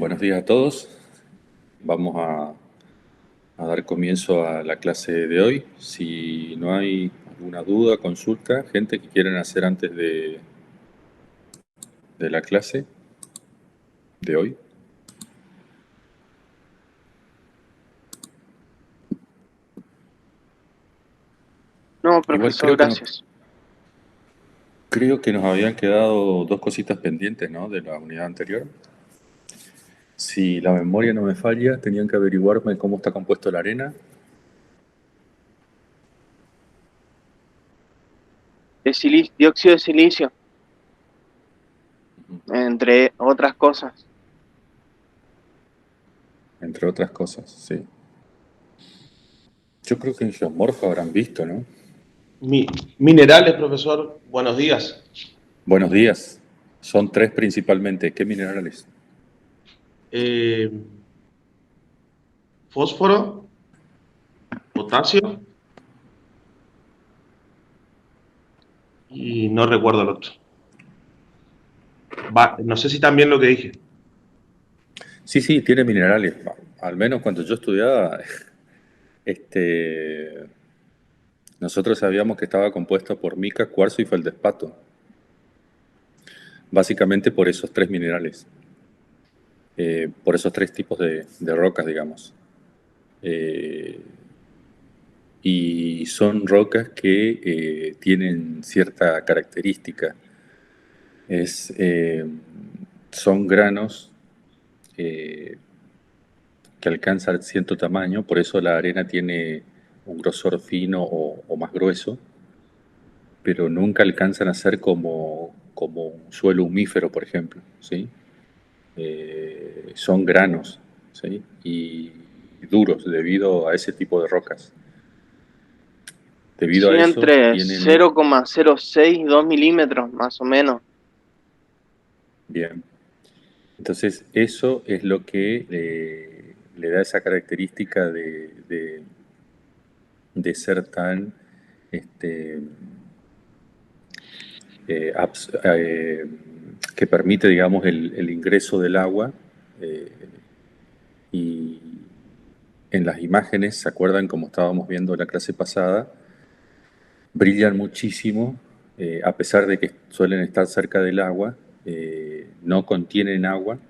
Buenos días a todos. Vamos a dar comienzo a la clase de hoy. Si no hay alguna duda, consulta, gente que quieran hacer antes de la clase de hoy. No, Igual profesor, gracias. creo que nos habían quedado dos cositas pendientes, ¿no? De la unidad anterior. Si la memoria no me falla, tenían que averiguarme cómo está compuesto la arena. Dióxido de silicio, entre otras cosas. Entre otras cosas, sí. Yo creo que en geomorfo habrán visto, ¿no? Minerales, profesor, buenos días. Buenos días. Son tres principalmente. ¿Qué minerales? Eh, Fósforo, potasio y no recuerdo el otro. No sé si también lo que dije. Sí, tiene minerales. Al menos cuando yo estudiaba, este, nosotros sabíamos que estaba compuesto por mica, cuarzo y feldespato. Básicamente por esos tres minerales. Por esos tres tipos de rocas, digamos. Eh, y son rocas que tienen cierta característica. Es, eh, Son granos eh, que alcanzan cierto tamaño, por eso la arena tiene un grosor fino o más grueso, pero nunca alcanzan a ser como un suelo humífero, por ejemplo, ¿sí? Son granos, ¿sí? Y duros debido a ese tipo de rocas. Debido Sí, a eso entre tienen... 0,06 y 2 milímetros, más o menos. Bien. Entonces eso es lo que le da esa característica de ser tan este, que permite, digamos, el ingreso del agua. eh, y en las imágenes, ¿se acuerdan como estábamos viendo la clase pasada? Brillan muchísimo, a pesar de que suelen estar cerca del agua, no contienen agua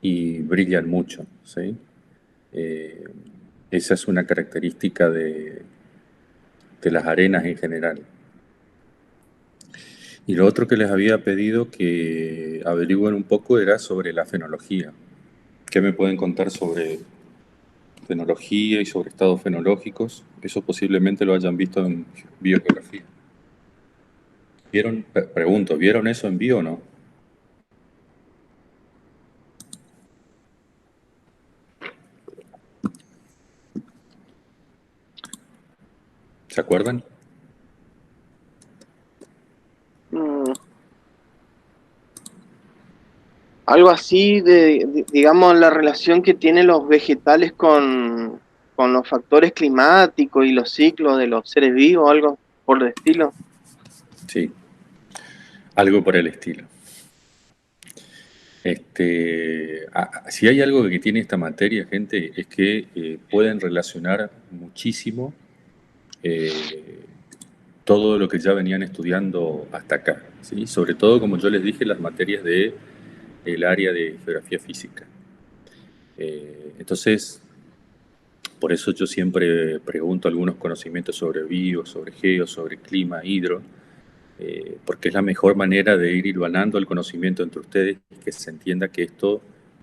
y brillan mucho, ¿sí? Eh, Esa es una característica de las arenas en general. Y lo otro que les había pedido que averigüen un poco era sobre la fenología. ¿Qué me pueden contar sobre fenología y sobre estados fenológicos? Eso posiblemente lo hayan visto en biogeografía. Pregunto, ¿vieron eso en bio o no? ¿Se acuerdan? Mm, algo así digamos, la relación que tienen los vegetales con los factores climáticos y los ciclos de los seres vivos, algo por el estilo. Sí, algo por el estilo. Si hay algo que tiene esta materia, gente, es que pueden relacionar muchísimo eh, todo lo que ya venían estudiando hasta acá, ¿sí? Sobre todo, como yo les dije, las materias del área de geografía física. Entonces, por eso yo siempre pregunto algunos conocimientos sobre bio, sobre geo, sobre clima, hidro, porque es la mejor manera de ir hilvanando el conocimiento entre ustedes y que se entienda que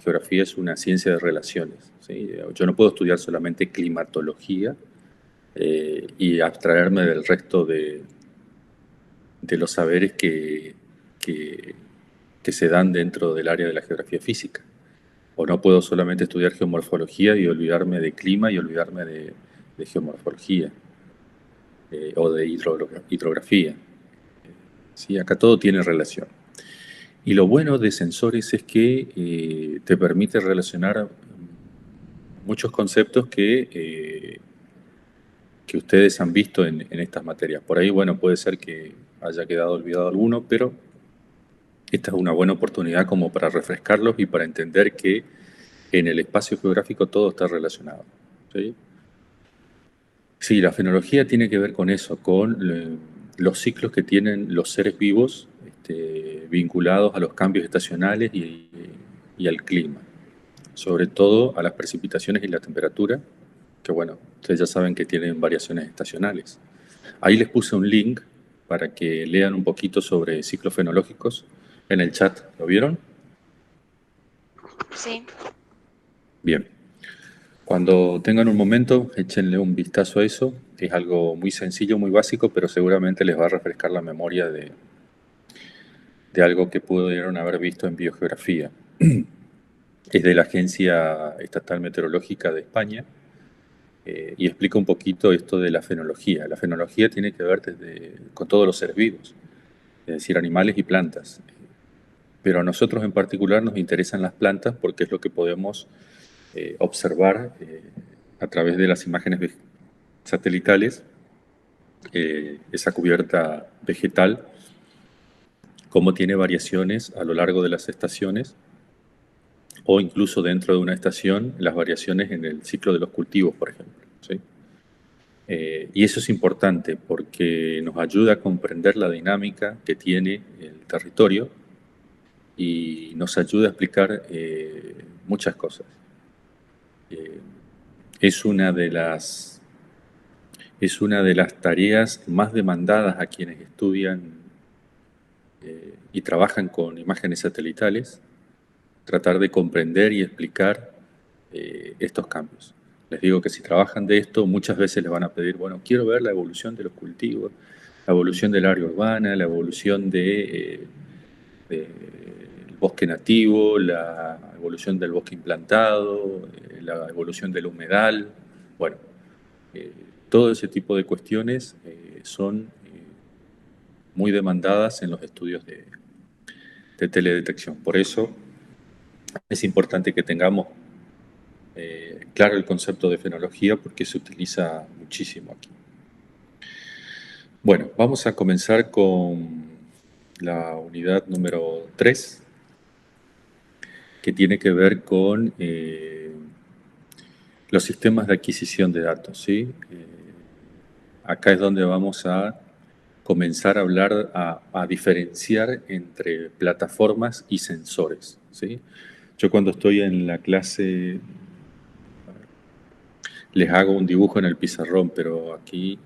geografía es una ciencia de relaciones, ¿sí? Yo no puedo estudiar solamente climatología y abstraerme del resto de los saberes que, que se dan dentro del área de la geografía física. O no puedo solamente estudiar geomorfología y olvidarme de clima y olvidarme de geomorfología o de hidrografía. ¿Sí? Acá todo tiene relación. Y lo bueno de sensores es que te permite relacionar muchos conceptos que ustedes han visto en estas materias. Por ahí, bueno, puede ser que haya quedado olvidado alguno, pero esta es una buena oportunidad como para refrescarlos y para entender que en el espacio geográfico todo está relacionado. ¿Sí? Sí, la fenología tiene que ver con eso, con los ciclos que tienen los seres vivos vinculados a los cambios estacionales y al clima, sobre todo a las precipitaciones y la temperatura, que bueno, ustedes ya saben que tienen variaciones estacionales. Ahí les puse un link para que lean un poquito sobre ciclos fenológicos en el chat. ¿Lo vieron? Sí. Bien. Cuando tengan un momento, échenle un vistazo a eso. Es algo muy sencillo, muy básico, pero seguramente les va a refrescar la memoria de algo que pudieron haber visto en biogeografía. Es de la Agencia Estatal Meteorológica de España y explica un poquito esto de la fenología. La fenología tiene que ver con todos los seres vivos, es decir, animales y plantas. Pero a nosotros en particular nos interesan las plantas porque es lo que podemos observar a través de las imágenes satelitales, esa cubierta vegetal, cómo tiene variaciones a lo largo de las estaciones o incluso dentro de una estación, las variaciones en el ciclo de los cultivos, por ejemplo. ¿Sí? Y eso es importante porque nos ayuda a comprender la dinámica que tiene el territorio y nos ayuda a explicar muchas cosas. Es una de las tareas más demandadas a quienes estudian y trabajan con imágenes satelitales, tratar de comprender y explicar estos cambios. Les digo que si trabajan de esto, muchas veces les van a pedir, bueno, quiero ver la evolución de los cultivos, la evolución del área urbana, la evolución del bosque nativo, la evolución del bosque implantado, la evolución del humedal. Bueno, todo ese tipo de cuestiones son muy demandadas en los estudios de teledetección. Por eso es importante que tengamos claro el concepto de fenología porque se utiliza muchísimo aquí. Bueno, vamos a comenzar con la unidad número 3, que tiene que ver con los sistemas de adquisición de datos. ¿Sí? Acá es donde vamos a comenzar a hablar, a diferenciar entre plataformas y sensores. ¿Sí? Yo cuando estoy en la clase les hago un dibujo en el pizarrón, pero aquí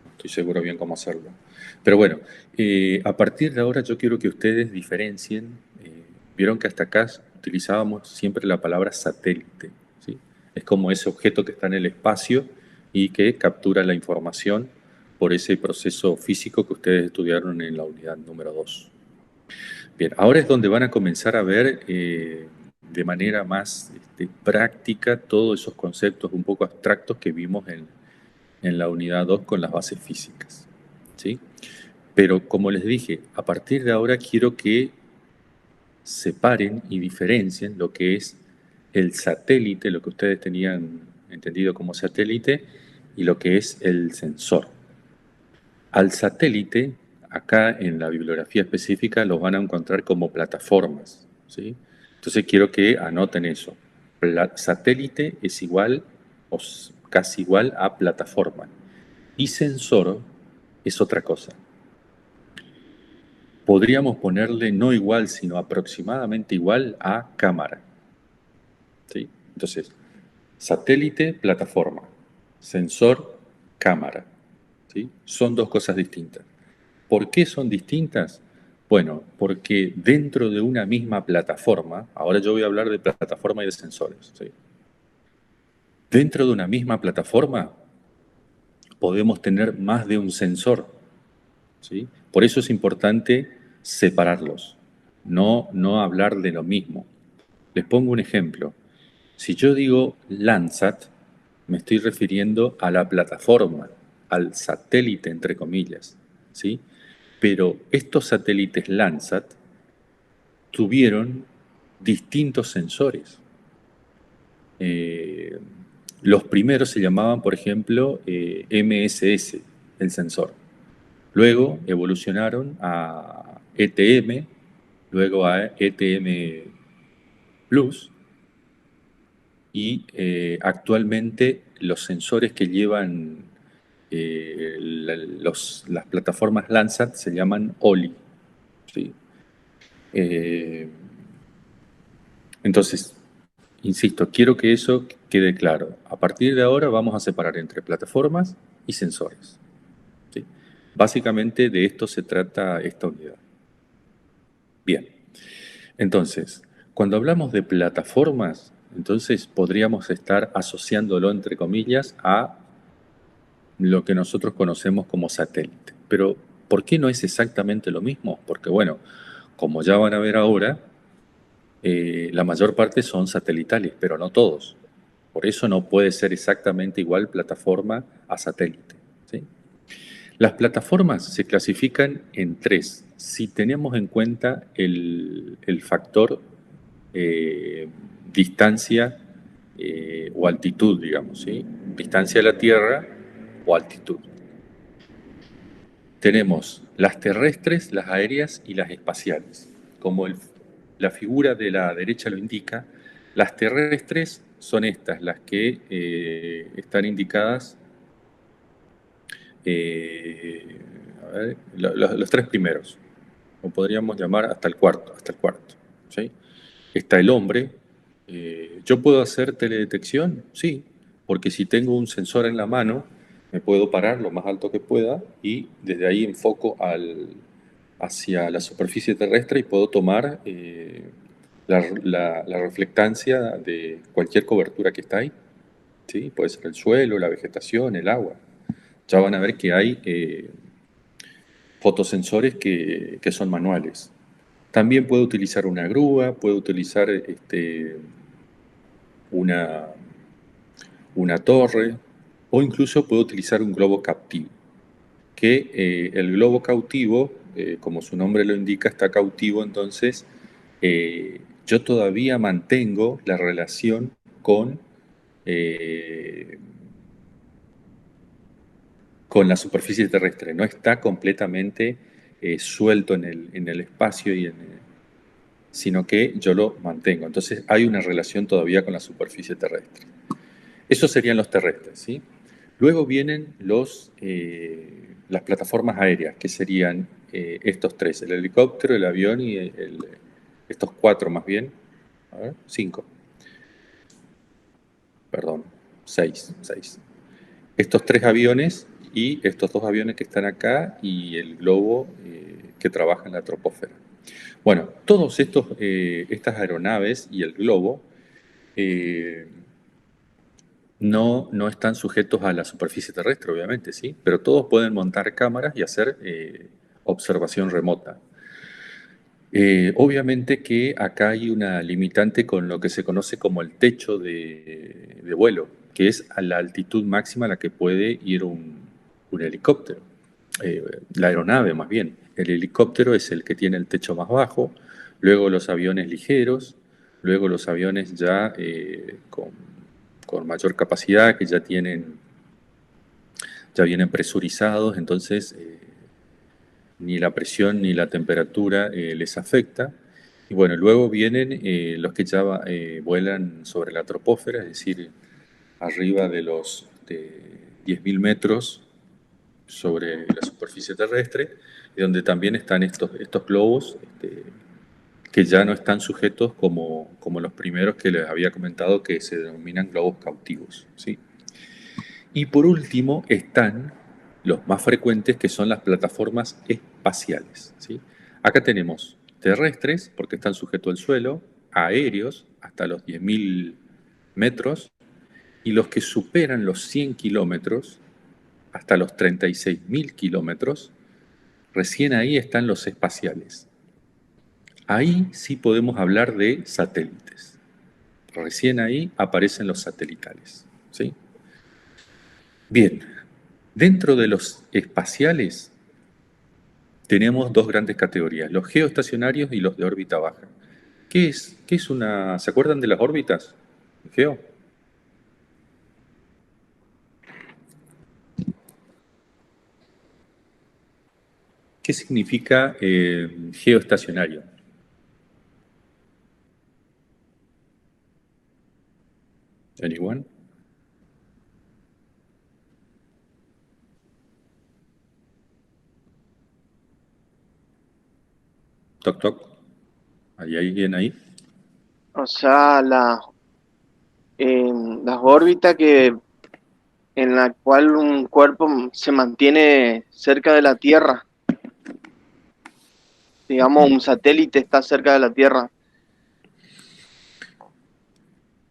no estoy seguro bien cómo hacerlo. Pero bueno, a partir de ahora yo quiero que ustedes diferencien. Vieron que hasta acá utilizábamos siempre la palabra satélite. ¿Sí? Es como ese objeto que está en el espacio y que captura la información por ese proceso físico que ustedes estudiaron en la unidad número 2. Bien, ahora es donde van a comenzar a ver de manera más práctica todos esos conceptos un poco abstractos que vimos en la unidad 2 con las bases físicas. ¿Sí? Pero como les dije, a partir de ahora quiero que separen y diferencien lo que es el satélite, lo que ustedes tenían entendido como satélite, y lo que es el sensor. Al satélite, acá en la bibliografía específica, los van a encontrar como plataformas. ¿Sí? Entonces quiero que anoten eso. Satélite es igual o casi igual a plataforma. Y sensor es otra cosa. Podríamos ponerle no igual, sino aproximadamente igual a cámara. ¿Sí? Entonces, satélite, plataforma. Sensor, cámara. ¿Sí? Son dos cosas distintas. ¿Por qué son distintas? Bueno, porque dentro de una misma plataforma, ahora yo voy a hablar de plataforma y de sensores. ¿Sí? Dentro de una misma plataforma podemos tener más de un sensor. ¿Sí? Por eso es importante separarlos, no hablar de lo mismo. Les pongo un ejemplo. Si yo digo Landsat, me estoy refiriendo a la plataforma, al satélite, entre comillas. ¿Sí? Pero estos satélites Landsat tuvieron distintos sensores. Los primeros se llamaban, por ejemplo, MSS, el sensor. Luego evolucionaron a ETM luego a ETM Plus, y actualmente los sensores que llevan las plataformas Landsat se llaman OLI, ¿sí? Entonces, insisto, quiero que eso quede claro. A partir de ahora vamos a separar entre plataformas y sensores, ¿sí? Básicamente de esto se trata esta unidad. Bien, entonces, cuando hablamos de plataformas, entonces podríamos estar asociándolo, entre comillas, a lo que nosotros conocemos como satélite. Pero, ¿por qué no es exactamente lo mismo? Porque, bueno, como ya van a ver ahora, la mayor parte son satelitales, pero no todos. Por eso no puede ser exactamente igual plataforma a satélite, ¿sí? Las plataformas se clasifican en tres, si tenemos en cuenta el factor distancia o altitud, digamos, ¿sí? Distancia a la Tierra o altitud. Tenemos las terrestres, las aéreas y las espaciales. Como la figura de la derecha lo indica, las terrestres son estas, las que están indicadas, a ver, los tres primeros, o podríamos llamar hasta el cuarto, ¿sí? Está el hombre. ¿Yo puedo hacer teledetección? Sí, porque si tengo un sensor en la mano, me puedo parar lo más alto que pueda y desde ahí enfoco hacia la superficie terrestre y puedo tomar la reflectancia de cualquier cobertura que está ahí, ¿sí? Puede ser el suelo, la vegetación, el agua. Ya van a ver que hay fotosensores que son manuales. También puedo utilizar una grúa, puedo utilizar una, una torre, o incluso puedo utilizar un globo cautivo. Que el globo cautivo, como su nombre lo indica, está cautivo, entonces yo todavía mantengo la relación eh, con la superficie terrestre, no está completamente suelto en el espacio, sino que yo lo mantengo. Entonces hay una relación todavía con la superficie terrestre. Esos serían los terrestres, ¿sí? Luego vienen las plataformas aéreas, que serían estos tres, el helicóptero, el avión y estos cuatro más bien, a ver, cinco, perdón, seis. Estos tres aviones y estos dos aviones que están acá y el globo que trabaja en la troposfera. Bueno, todos estas aeronaves y el globo no están sujetos a la superficie terrestre, obviamente, ¿sí? Pero todos pueden montar cámaras y hacer observación remota. Obviamente que acá hay una limitante con lo que se conoce como el techo de vuelo, que es a la altitud máxima a la que puede ir un helicóptero, la aeronave más bien. El helicóptero es el que tiene el techo más bajo, luego los aviones ligeros, luego los aviones ya con mayor capacidad, que ya vienen presurizados, entonces ni la presión ni la temperatura les afecta. Y bueno, luego vienen los que ya vuelan sobre la troposfera, es decir, arriba de 10.000 metros sobre la superficie terrestre, y donde también están estos globos que ya no están sujetos como los primeros que les había comentado, que se denominan globos cautivos, ¿sí? Y por último están los más frecuentes, que son las plataformas espaciales, ¿sí? Acá tenemos terrestres, porque están sujetos al suelo, aéreos, hasta los 10.000 metros, y los que superan los 100 kilómetros, hasta los 36.000 kilómetros, recién ahí están los espaciales. Ahí sí podemos hablar de satélites. Recién ahí aparecen los satelitales, ¿sí? Bien, dentro de los espaciales tenemos dos grandes categorías, los geoestacionarios y los de órbita baja. ¿Qué es una... ¿Se acuerdan de las órbitas? Geo. ¿Qué significa geoestacionario? Anyone? Toc, toc. ¿Hay alguien ahí? O sea, las órbitas en la cual un cuerpo se mantiene cerca de la Tierra, digamos, un satélite está cerca de la Tierra.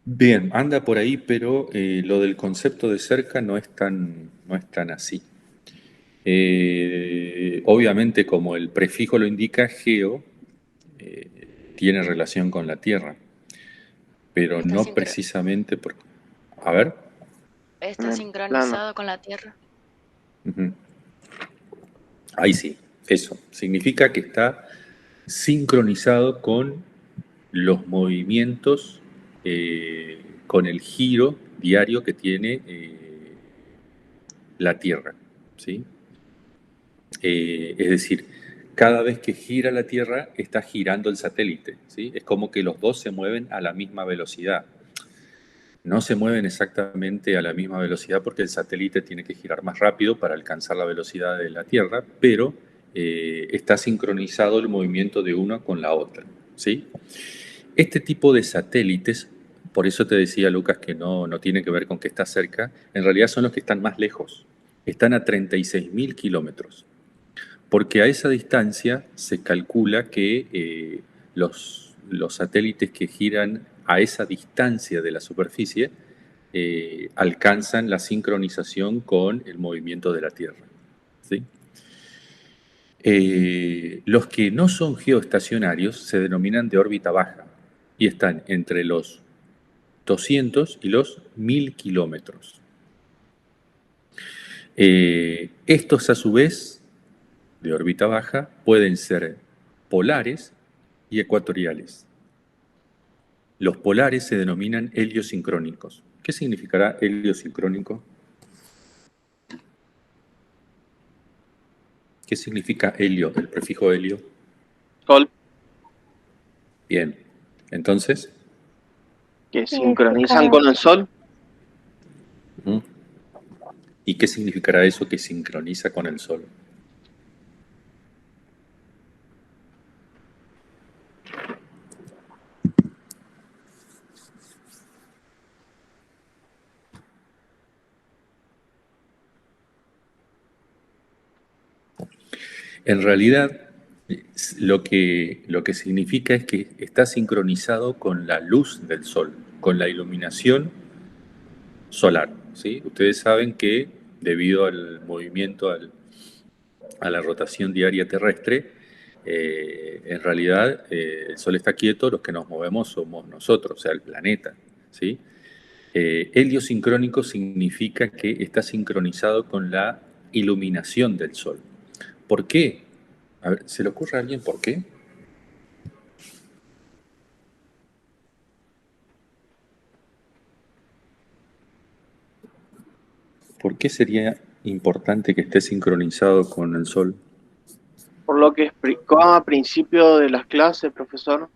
Bien, anda por ahí, pero lo del concepto de cerca no es tan así. Obviamente, como el prefijo lo indica, geo tiene relación con la Tierra, pero Está, no precisamente porque... A ver. está En el plano. sincronizado con la Tierra. Ujú. Ahí sí, eso. Significa que está sincronizado con los movimientos, con el giro diario que tiene la Tierra, ¿sí? Es decir, cada vez que gira la Tierra está girando el satélite, ¿sí? Es como que los dos se mueven a la misma velocidad. No se mueven exactamente a la misma velocidad porque el satélite tiene que girar más rápido para alcanzar la velocidad de la Tierra, pero está sincronizado el movimiento de una con la otra, ¿sí? Este tipo de satélites, por eso te decía, Lucas, que no tiene que ver con que está cerca, en realidad son los que están más lejos. Están a 36.000 kilómetros, porque a esa distancia se calcula que los satélites que giran a esa distancia de la superficie alcanzan la sincronización con el movimiento de la Tierra, ¿sí? Los que no son geoestacionarios se denominan de órbita baja y están entre los 200 y los 1000 kilómetros. Estos, a su vez, de órbita baja, pueden ser polares y ecuatoriales. Los polares se denominan heliosincrónicos. ¿Qué significará heliosincrónico? ¿Qué significa helio, el prefijo helio? Sol, Bien, entonces, que sincronizan con el Sol. ¿Mm? ¿Y qué significará eso que sincroniza con el Sol? En realidad, lo que significa es que está sincronizado con la luz del Sol, con la iluminación solar, ¿sí? Ustedes saben que debido al movimiento, a la rotación diaria terrestre, en realidad el Sol está quieto, los que nos movemos somos nosotros, o sea, el planeta, ¿sí? Heliosincrónico significa que está sincronizado con la iluminación del Sol. ¿Por qué? A ver, ¿se le ocurre a alguien por qué? ¿Por qué sería importante que esté sincronizado con el Sol? Por lo que explicó a principio de las clases, profesor,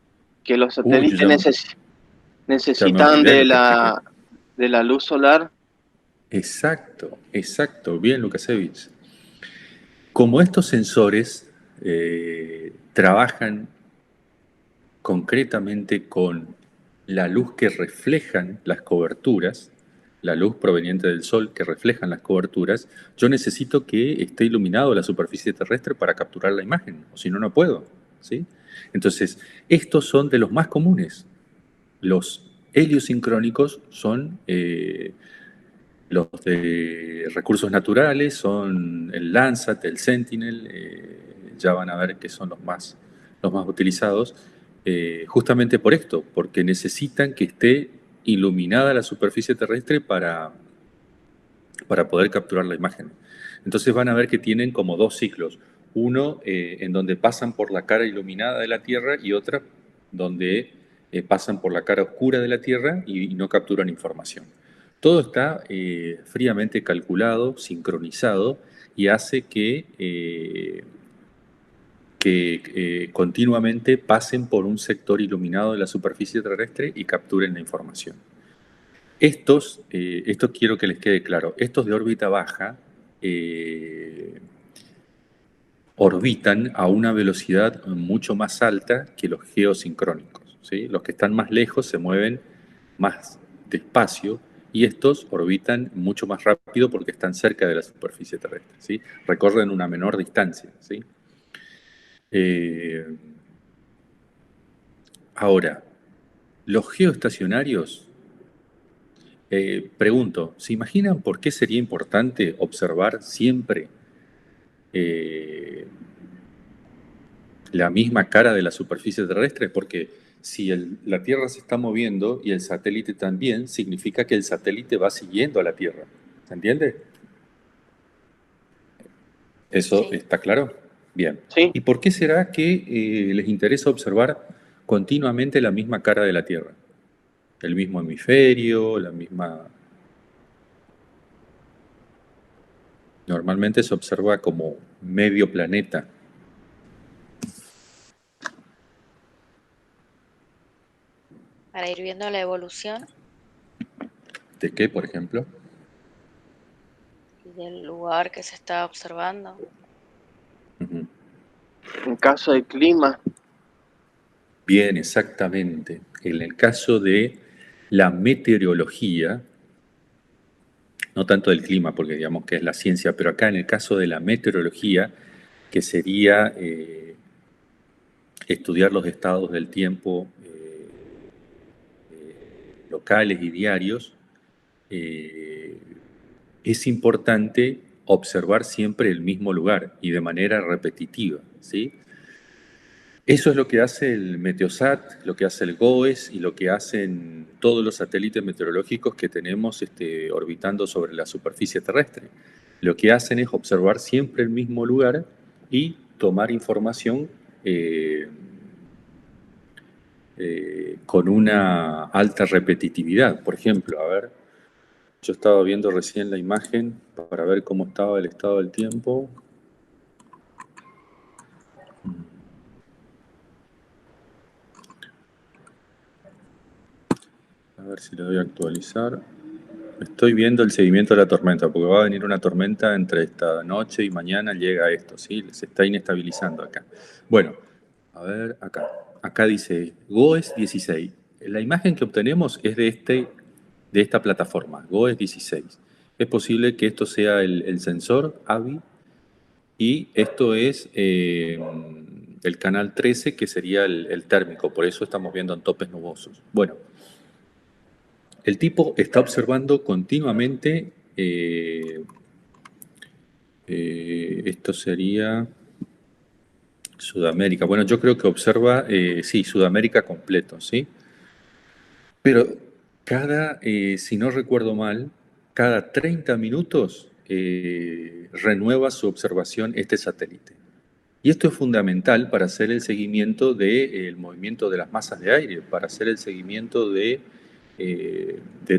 que los Uy, yo satélites ya me necesitan olvidé de lo que expliqué. la luz solar. Exacto, bien, Lukasevich. Como estos sensores trabajan concretamente con la luz que reflejan las coberturas, la luz proveniente del Sol que reflejan las coberturas, yo necesito que esté iluminado la superficie terrestre para capturar la imagen, o si no, no puedo, ¿sí? Entonces, estos son de los más comunes. Los heliosincrónicos son los de recursos naturales, son el Landsat, el Sentinel, ya van a ver que son los más utilizados, justamente por esto, porque necesitan que esté iluminada la superficie terrestre para poder capturar la imagen. Entonces van a ver que tienen como dos ciclos, uno en donde pasan por la cara iluminada de la Tierra y otra donde pasan por la cara oscura de la Tierra y no capturan información. Todo está fríamente calculado, sincronizado y hace que continuamente pasen por un sector iluminado de la superficie terrestre y capturen la información. Estos quiero que les quede claro, estos de órbita baja orbitan a una velocidad mucho más alta que los geosincrónicos, ¿sí? Los que están más lejos se mueven más despacio y estos orbitan mucho más rápido porque están cerca de la superficie terrestre, ¿sí? Recorren una menor distancia, ¿sí? Ahora, los geoestacionarios, pregunto, ¿se imaginan por qué sería importante observar siempre la misma cara de la superficie terrestre? Porque si la Tierra se está moviendo y el satélite también, significa que el satélite va siguiendo a la Tierra. ¿Se entiende? ¿Eso Sí. está claro? Bien. Sí. ¿Y por qué será que les interesa observar continuamente la misma cara de la Tierra? El mismo hemisferio, la misma... Normalmente se observa como medio planeta. Para ir viendo la evolución ¿De qué, por ejemplo? del lugar que se está observando. Ujú. En caso de clima, Bien, exactamente. En el caso de la meteorología, no tanto del clima, porque digamos que es la ciencia, pero acá en el caso de la meteorología, que sería estudiar los estados del tiempo locales y diarios, es importante observar siempre el mismo lugar y de manera repetitiva, ¿sí? Eso es lo que hace el Meteosat, lo que hace el GOES y lo que hacen todos los satélites meteorológicos que tenemos orbitando sobre la superficie terrestre. Lo que hacen es observar siempre el mismo lugar y tomar información con una alta repetitividad. Por ejemplo, a ver, yo estaba viendo recién la imagen para ver cómo estaba el estado del tiempo. A ver si le doy a actualizar. Estoy viendo el seguimiento de la tormenta, porque va a venir una tormenta entre esta noche y mañana llega esto, ¿sí? Se está inestabilizando acá. Bueno, a ver acá. Acá dice GOES 16. La imagen que obtenemos es de esta plataforma, GOES 16. Es posible que esto sea el sensor AVI y esto es el canal 13, que sería el térmico, por eso estamos viendo en topes nubosos. Bueno, el tipo está observando continuamente, esto sería Sudamérica. Bueno, yo creo que observa, sí, Sudamérica completo, ¿sí? Pero si no recuerdo mal, cada 30 minutos renueva su observación este satélite. Y esto es fundamental para hacer el seguimiento del movimiento de las masas de aire, para hacer el seguimiento de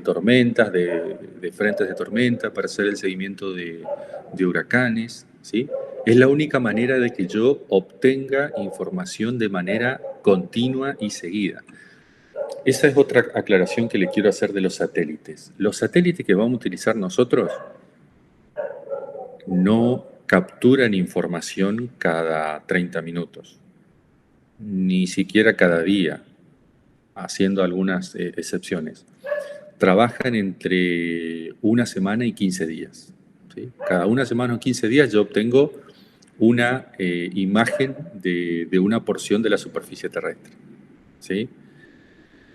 tormentas, de frentes de tormenta, para hacer el seguimiento de huracanes, ¿sí? Es la única manera de que yo obtenga información de manera continua y seguida. Esa es otra aclaración que le quiero hacer de los satélites. Los satélites que vamos a utilizar nosotros no capturan información cada 30 minutos, ni siquiera cada día, haciendo algunas excepciones. Trabajan entre una semana y 15 días. ¿Sí? Cada una semana o 15 días yo obtengo una imagen de una porción de la superficie terrestre. ¿Sí?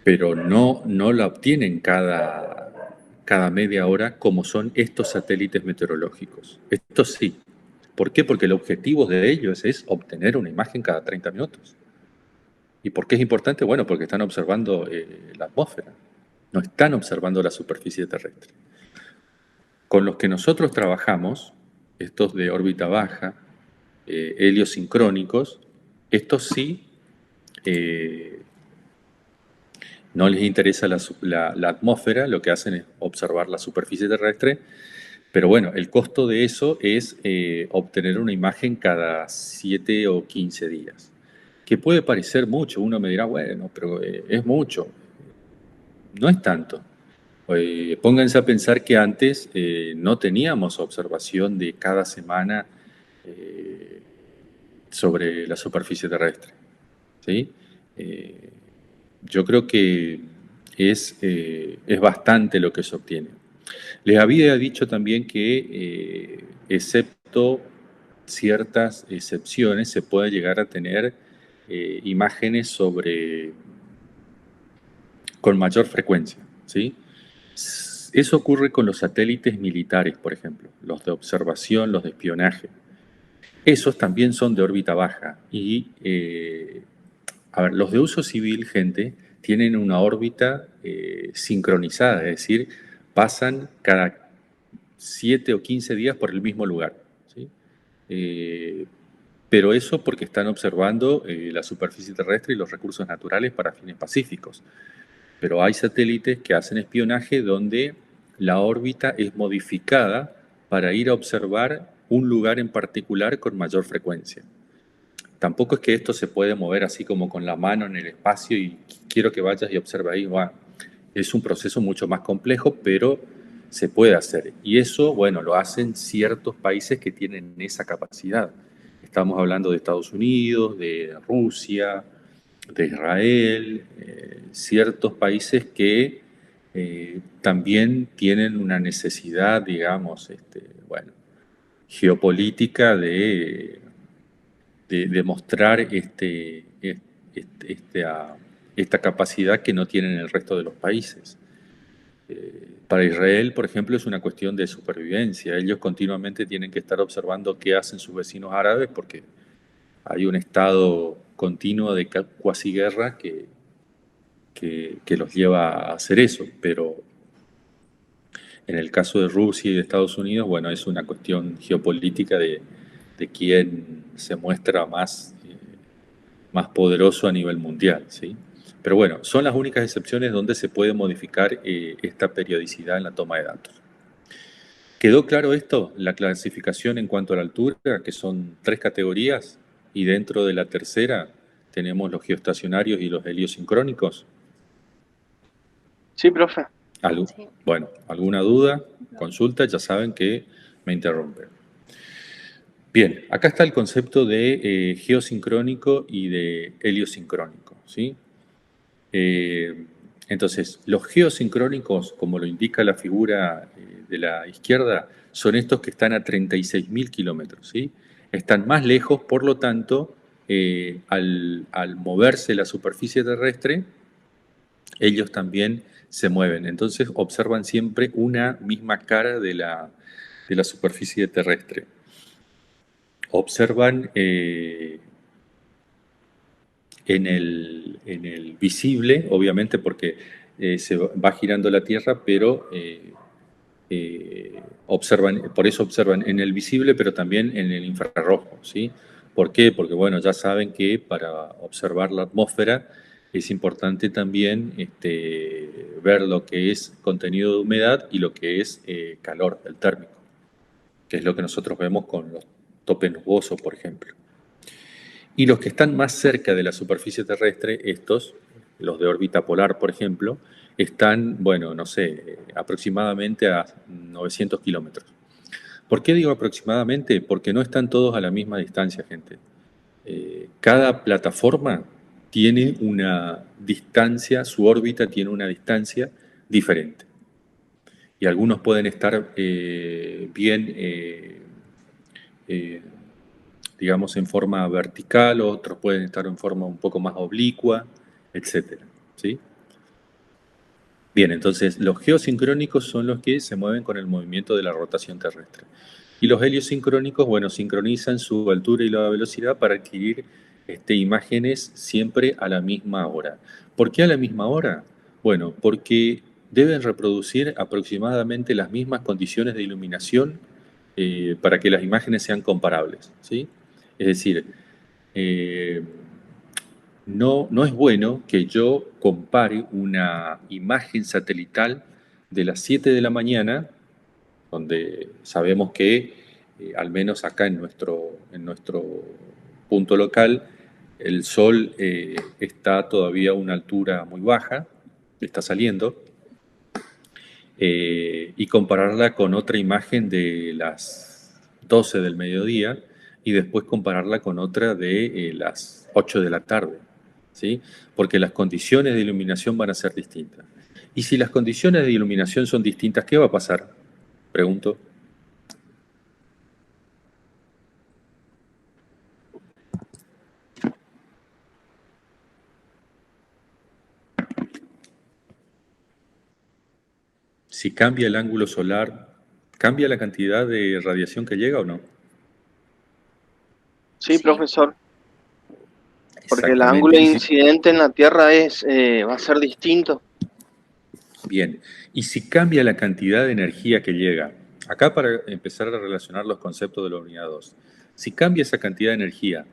Pero no la obtienen cada media hora como son estos satélites meteorológicos. Estos sí. ¿Por qué? Porque el objetivo de ellos es obtener una imagen cada 30 minutos. ¿Y por qué es importante? Bueno, porque están observando la atmósfera, no están observando la superficie terrestre. Con los que nosotros trabajamos, estos de órbita baja, heliosincrónicos, estos sí no les interesa la atmósfera, lo que hacen es observar la superficie terrestre, pero bueno, el costo de eso es obtener una imagen cada 7 o 15 días, que puede parecer mucho, uno me dirá, bueno, pero es mucho. No es tanto. Pónganse a pensar que antes no teníamos observación de cada semana sobre la superficie terrestre, ¿sí? Yo creo que es bastante lo que se obtiene. Les había dicho también que, excepto ciertas excepciones, se puede llegar a tener imágenes con mayor frecuencia, ¿sí? Eso ocurre con los satélites militares, por ejemplo, los de observación, los de espionaje. Esos también son de órbita baja y, a ver, los de uso civil, gente, tienen una órbita sincronizada, es decir, pasan cada 7 o 15 días por el mismo lugar, ¿sí? Pero eso porque están observando la superficie terrestre y los recursos naturales para fines pacíficos. Pero hay satélites que hacen espionaje donde la órbita es modificada para ir a observar un lugar en particular con mayor frecuencia. Tampoco es que esto se puede mover así como con la mano en el espacio y quiero que vayas y observe ahí. Bueno, es un proceso mucho más complejo, pero se puede hacer. Y eso, bueno, lo hacen ciertos países que tienen esa capacidad. Estamos hablando de Estados Unidos, de Rusia, de Israel, ciertos países que también tienen una necesidad, digamos, bueno, geopolítica de mostrar esta capacidad que no tienen el resto de los países. Para Israel, por ejemplo, es una cuestión de supervivencia. Ellos continuamente tienen que estar observando qué hacen sus vecinos árabes porque hay un estado continuo de cuasi guerra que los lleva a hacer eso. Pero en el caso de Rusia y de Estados Unidos, bueno, es una cuestión geopolítica de quién se muestra más poderoso a nivel mundial, ¿sí? Pero bueno, son las únicas excepciones donde se puede modificar esta periodicidad en la toma de datos. ¿Quedó claro esto? La clasificación en cuanto a la altura, que son 3 categorías, y dentro de la tercera tenemos los geoestacionarios y los heliosincrónicos. Sí, profe. Sí. Bueno, ¿alguna duda? Consulta, ya saben que me interrumpen. Bien, acá está el concepto de geosincrónico y de heliosincrónico, ¿sí? Entonces, los geosincrónicos, como lo indica la figura de la izquierda, son estos que están a 36.000 kilómetros, ¿sí? Están más lejos, por lo tanto, al moverse la superficie terrestre, ellos también se mueven. Entonces, observan siempre una misma cara de la superficie terrestre. Observan en el visible, obviamente porque se va girando la Tierra, pero por eso observan en el visible, pero también en el infrarrojo, ¿sí? ¿Por qué? Porque, bueno, ya saben que para observar la atmósfera es importante también ver lo que es contenido de humedad y lo que es calor, el térmico, que es lo que nosotros vemos con los topes nubosos, por ejemplo. Y los que están más cerca de la superficie terrestre, estos, los de órbita polar, por ejemplo, están, bueno, no sé, aproximadamente a 900 kilómetros. ¿Por qué digo aproximadamente? Porque no están todos a la misma distancia, gente. Cada plataforma tiene una distancia, su órbita tiene una distancia diferente. Y algunos pueden estar bien digamos, en forma vertical, otros pueden estar en forma un poco más oblicua, etcétera, ¿sí? Bien, entonces los geosincrónicos son los que se mueven con el movimiento de la rotación terrestre. Y los heliosincrónicos, bueno, sincronizan su altura y la velocidad para adquirir imágenes siempre a la misma hora. ¿Por qué a la misma hora? Bueno, porque deben reproducir aproximadamente las mismas condiciones de iluminación para que las imágenes sean comparables, ¿sí? Es decir, no es bueno que yo compare una imagen satelital de las 7 de la mañana, donde sabemos que, al menos acá en nuestro punto local, el sol está todavía a una altura muy baja, está saliendo, y compararla con otra imagen de las 12 del mediodía y después compararla con otra de las 8 de la tarde, ¿sí? Porque las condiciones de iluminación van a ser distintas. Y si las condiciones de iluminación son distintas, ¿qué va a pasar? Pregunto. Si cambia el ángulo solar, ¿cambia la cantidad de radiación que llega o no? Sí, Sí. profesor, porque el Exactamente. ángulo incidente en la Tierra va a ser distinto. Bien, y si cambia la cantidad de energía que llega, acá para empezar a relacionar los conceptos de la unidad 2, si cambia esa cantidad de energía,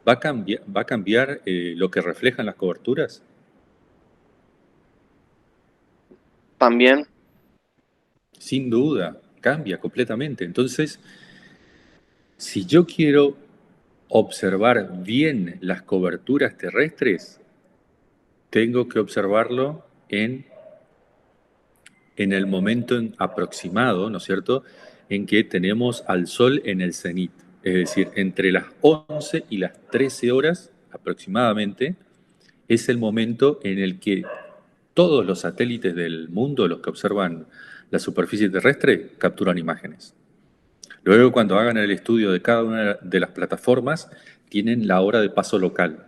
¿va a cambiar lo que reflejan las coberturas? También, Sin duda, cambia completamente. Entonces, si yo quiero observar bien las coberturas terrestres, tengo que observarlo en el momento aproximado, ¿no es cierto?, en que tenemos al Sol en el cenit. Es decir, entre las 11 y las 13 horas aproximadamente es el momento en el que todos los satélites del mundo, los que observan la superficie terrestre, capturan imágenes. Luego, cuando hagan el estudio de cada una de las plataformas, tienen la hora de paso local.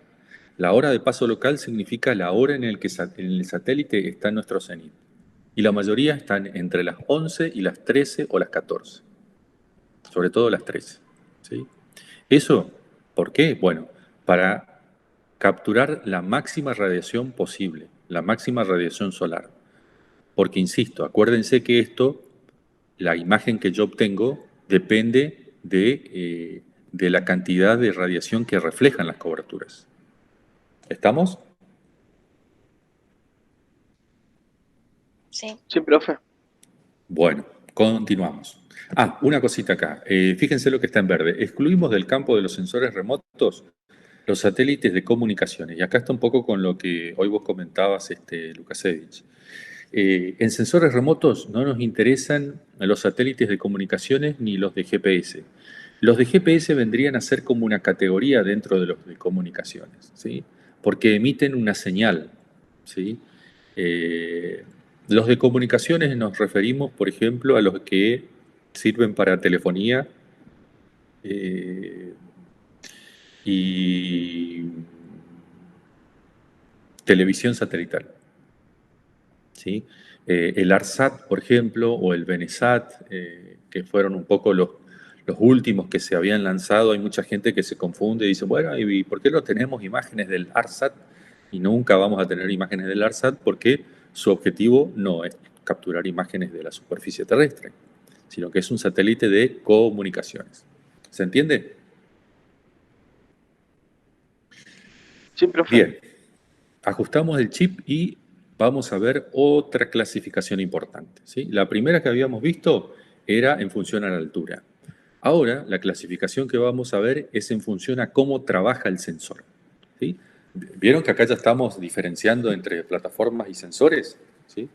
La hora de paso local significa la hora en el que en el satélite está en nuestro cenit. Y la mayoría están entre las 11 y las 13 o las 14. Sobre todo las 13. ¿Sí? ¿Eso por qué? Bueno, para capturar la máxima radiación posible, la máxima radiación solar. Porque, insisto, acuérdense que esto, la imagen que yo obtengo, depende de la cantidad de radiación que reflejan las coberturas. ¿Estamos? Sí. sí, profe. Bueno, continuamos. Una cosita acá. Fíjense lo que está en verde. Excluimos del campo de los sensores remotos los satélites de comunicaciones. Y acá está un poco con lo que hoy vos comentabas, Lukasevich. En sensores remotos no nos interesan los satélites de comunicaciones ni los de GPS. Los de GPS vendrían a ser como una categoría dentro de los de comunicaciones, ¿sí? Porque emiten una señal, ¿sí? Los de comunicaciones nos referimos, por ejemplo, a los que sirven para telefonía eh, y televisión satelital, ¿sí? El ARSAT, por ejemplo, o el BENESAT, que fueron un poco los últimos que se habían lanzado. Hay mucha gente que se confunde y dice, bueno, ¿y por qué no tenemos imágenes del ARSAT? Y nunca vamos a tener imágenes del ARSAT porque su objetivo no es capturar imágenes de la superficie terrestre, sino que es un satélite de comunicaciones. ¿Se entiende? Sí, profe. Bien, ajustamos el chip y vamos a ver otra clasificación importante, ¿sí? La primera que habíamos visto era en función a la altura. Ahora, la clasificación que vamos a ver es en función a cómo trabaja el sensor, ¿sí? ¿Vieron que acá ya estamos diferenciando entre plataformas y sensores? ¿Sí?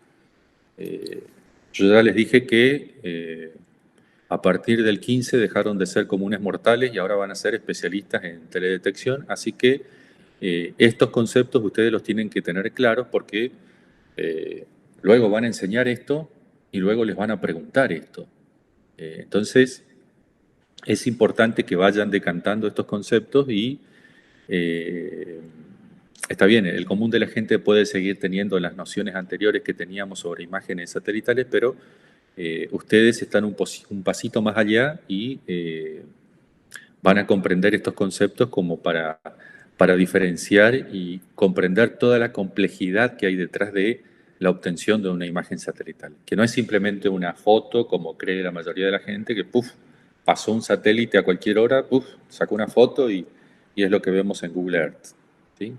Yo ya les dije que a partir del 15 dejaron de ser comunes mortales y ahora van a ser especialistas en teledetección, así que estos conceptos ustedes los tienen que tener claros porque luego van a enseñar esto y luego les van a preguntar esto. Entonces, es importante que vayan decantando estos conceptos y está bien, el común de la gente puede seguir teniendo las nociones anteriores que teníamos sobre imágenes satelitales, pero ustedes están un pasito más allá y van a comprender estos conceptos como para diferenciar y comprender toda la complejidad que hay detrás de la obtención de una imagen satelital, que no es simplemente una foto como cree la mayoría de la gente, que pasó un satélite a cualquier hora, sacó una foto y es lo que vemos en Google Earth, ¿sí?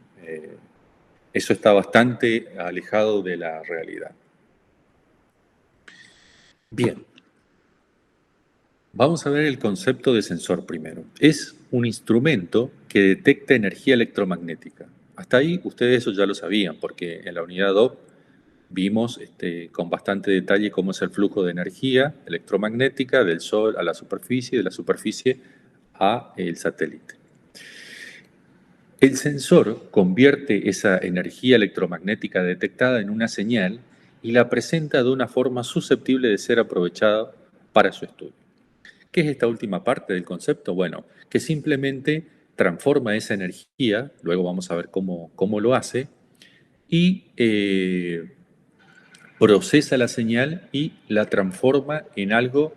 Eso está bastante alejado de la realidad. Bien, vamos a ver el concepto de sensor primero. Es un instrumento que detecta energía electromagnética. Hasta ahí ustedes eso ya lo sabían, porque en la unidad 2 vimos con bastante detalle cómo es el flujo de energía electromagnética del Sol a la superficie, de la superficie a el satélite. El sensor convierte esa energía electromagnética detectada en una señal y la presenta de una forma susceptible de ser aprovechada para su estudio. ¿Qué es esta última parte del concepto? Bueno, que simplemente transforma esa energía, luego vamos a ver cómo lo hace, y procesa la señal y la transforma en algo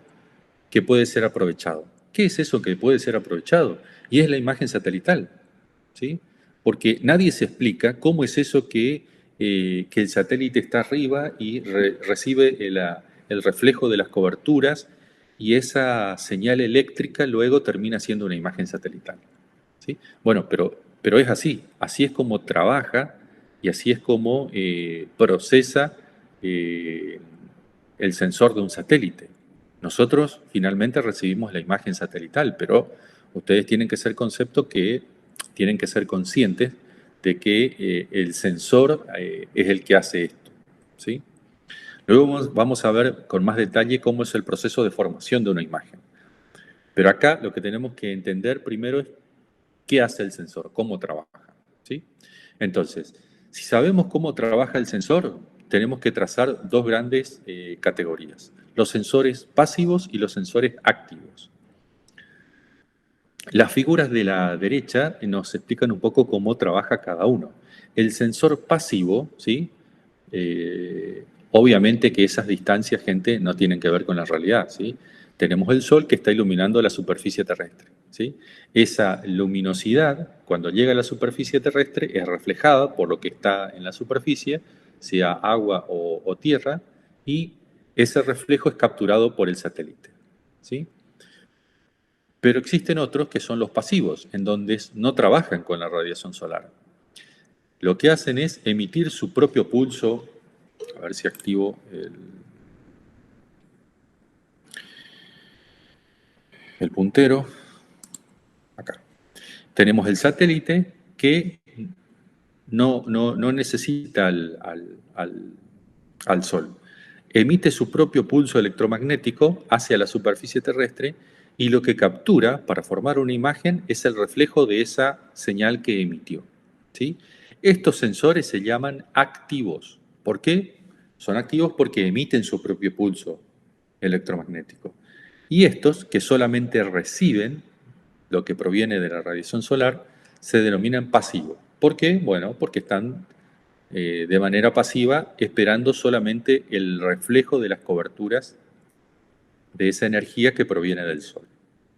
que puede ser aprovechado. ¿Qué es eso que puede ser aprovechado? Y es la imagen satelital, ¿sí? Porque nadie se explica cómo es eso que el satélite está arriba y recibe el reflejo de las coberturas y esa señal eléctrica luego termina siendo una imagen satelital, ¿sí? Bueno, pero es así es como trabaja y así es como procesa eh, el sensor de un satélite. Nosotros finalmente recibimos la imagen satelital, pero ustedes tienen que ser tienen que ser conscientes de que el sensor es el que hace esto, ¿sí? Luego vamos a ver con más detalle cómo es el proceso de formación de una imagen. Pero acá lo que tenemos que entender primero es qué hace el sensor, cómo trabaja, ¿sí? Entonces, si sabemos cómo trabaja el sensor, tenemos que trazar dos grandes categorías, los sensores pasivos y los sensores activos. Las figuras de la derecha nos explican un poco cómo trabaja cada uno. El sensor pasivo, ¿sí? Obviamente que esas distancias, gente, no tienen que ver con la realidad, ¿sí? Tenemos el Sol que está iluminando la superficie terrestre, ¿sí? Esa luminosidad, cuando llega a la superficie terrestre, es reflejada por lo que está en la superficie, sea agua o tierra, y ese reflejo es capturado por el satélite, ¿sí? Pero existen otros que son los pasivos, en donde no trabajan con la radiación solar. Lo que hacen es emitir su propio pulso. A ver si activo el puntero. Acá. Tenemos el satélite que no necesita al Sol. Emite su propio pulso electromagnético hacia la superficie terrestre y lo que captura para formar una imagen es el reflejo de esa señal que emitió, ¿sí? Estos sensores se llaman activos. ¿Por qué? Son activos porque emiten su propio pulso electromagnético. Y estos, que solamente reciben lo que proviene de la radiación solar, se denominan pasivos. ¿Por qué? Bueno, porque están de manera pasiva, esperando solamente el reflejo de las coberturas de esa energía que proviene del Sol,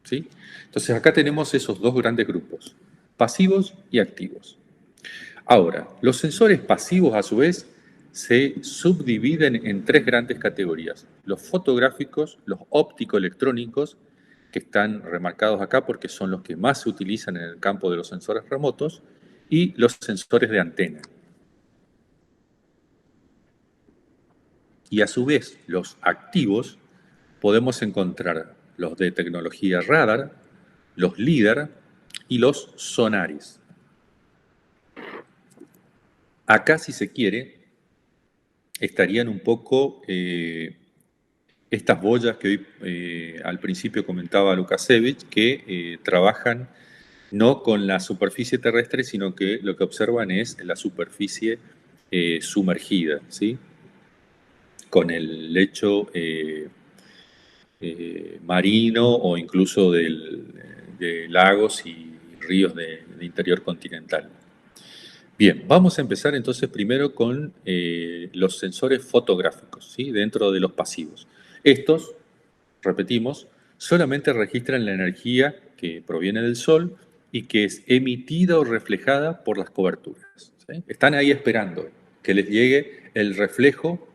¿sí? Entonces acá tenemos esos dos grandes grupos, pasivos y activos. Ahora, los sensores pasivos a su vez se subdividen en tres grandes categorías: los fotográficos, los óptico-electrónicos, que están remarcados acá porque son los que más se utilizan en el campo de los sensores remotos, y los sensores de antena. Y a su vez, los activos, podemos encontrar los de tecnología radar, los LIDAR y los sonares. Acá, si se quiere, estarían un poco estas boyas que hoy al principio comentaba Lukaszewicz, que trabajan no con la superficie terrestre, sino que lo que observan es la superficie sumergida, ¿sí? Con el lecho marino o incluso de lagos y ríos de interior continental. Bien, vamos a empezar entonces primero con los sensores fotográficos, ¿sí? Dentro de los pasivos. Estos, repetimos, solamente registran la energía que proviene del Sol y que es emitida o reflejada por las coberturas, ¿sí? Están ahí esperando que les llegue el reflejo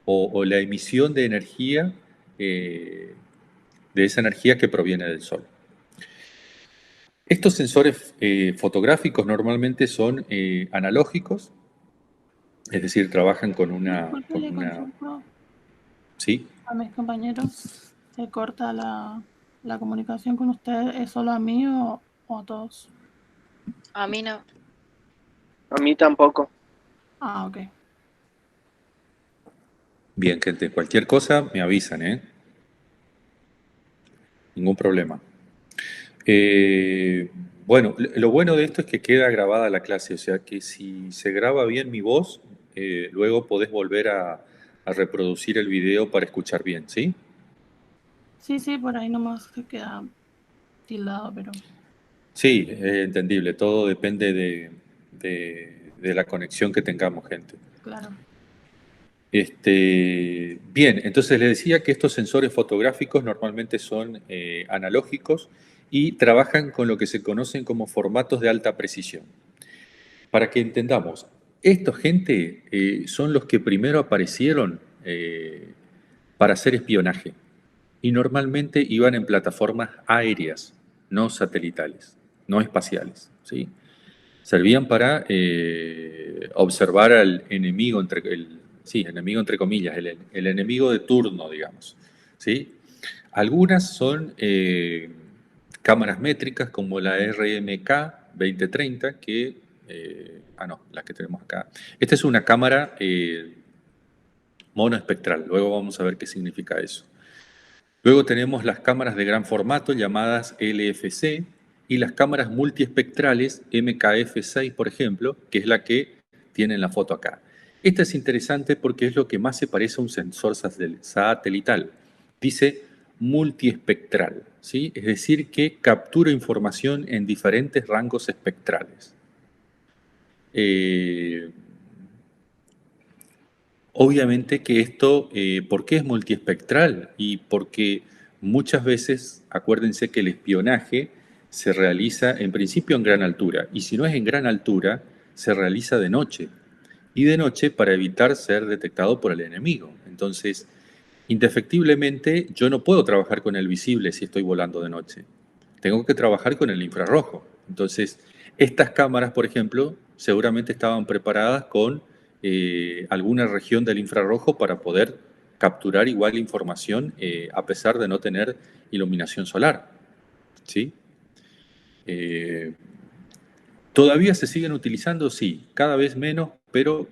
o la emisión de energía, de esa energía que proviene del Sol. Estos sensores fotográficos normalmente son analógicos, es decir, trabajan con una... ¿Sí? A mis compañeros, ¿se corta la comunicación con usted? ¿Es solo a mí o a todos? A mí no. A mí tampoco. Ah, ok. Bien, gente, cualquier cosa me avisan, ¿eh? Ningún problema. Eh, bueno, lo bueno de esto es que queda grabada la clase, o sea que si se graba bien mi voz, luego podés volver a reproducir el video para escuchar bien, ¿sí? Sí, sí, por ahí nomás se queda tildado, pero Sí, entendible, todo depende de la conexión que tengamos, gente. claro. Bien, entonces les decía que estos sensores fotográficos normalmente son analógicos y trabajan con lo que se conocen como formatos de alta precisión. Para que entendamos, estos gente son los que primero aparecieron para hacer espionaje y normalmente iban en plataformas aéreas, no satelitales, no espaciales, ¿sí? Servían para observar al enemigo, enemigo entre comillas, el enemigo de turno, digamos, ¿sí? Algunas son cámaras métricas como la RMK 2030, la que tenemos acá. Esta es una cámara monoespectral, luego vamos a ver qué significa eso. Luego tenemos las cámaras de gran formato llamadas LFC y las cámaras multiespectrales MKF6, por ejemplo, que es la que tiene en la foto acá. Esta es interesante porque es lo que más se parece a un sensor satelital. Dice multiespectral, ¿sí? Es decir, que captura información en diferentes rangos espectrales. Obviamente que esto, ¿por qué es multiespectral? Y porque muchas veces, acuérdense que el espionaje se realiza en principio en gran altura, y si no es en gran altura, se realiza de noche. Y de noche para evitar ser detectado por el enemigo. Entonces, indefectiblemente, yo no puedo trabajar con el visible si estoy volando de noche. Tengo que trabajar con el infrarrojo. Entonces, estas cámaras, por ejemplo, seguramente estaban preparadas con alguna región del infrarrojo para poder capturar igual información a pesar de no tener iluminación solar. ¿Sí? ¿Todavía se siguen utilizando? Sí, cada vez menos, pero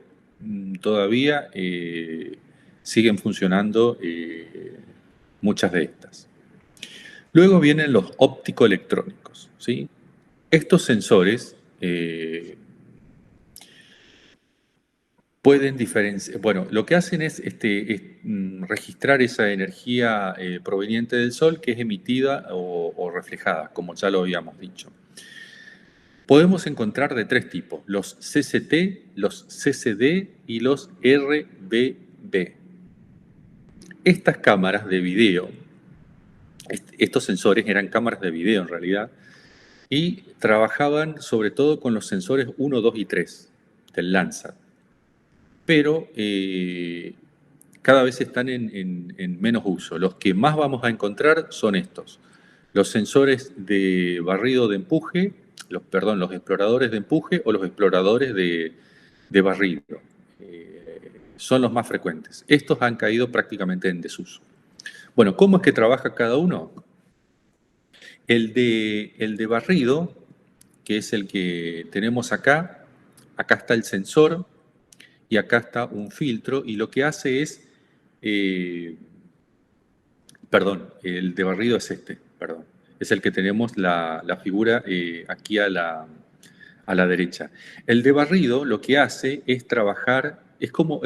todavía siguen funcionando muchas de estas. Luego vienen los óptico-electrónicos, ¿sí? Estos sensores pueden diferenciar, bueno, lo que hacen es registrar esa energía proveniente del Sol que es emitida o reflejada, como ya lo habíamos dicho. Podemos encontrar de tres tipos, los CCT, los CCD y los RBB. Estas cámaras de video, estos sensores eran cámaras de video en realidad, y trabajaban sobre todo con los sensores 1, 2 y 3 del Landsat. Pero cada vez están en menos uso. Los que más vamos a encontrar son estos. Los sensores de barrido de empuje, los exploradores de empuje o los exploradores de barrido. Son los más frecuentes. Estos han caído prácticamente en desuso. Bueno, ¿cómo es que trabaja cada uno? El de barrido, que es el que tenemos acá está el sensor y acá está un filtro y lo que hace es, el de barrido es es el que tenemos la figura aquí a la derecha. El de barrido lo que hace es trabajar, es como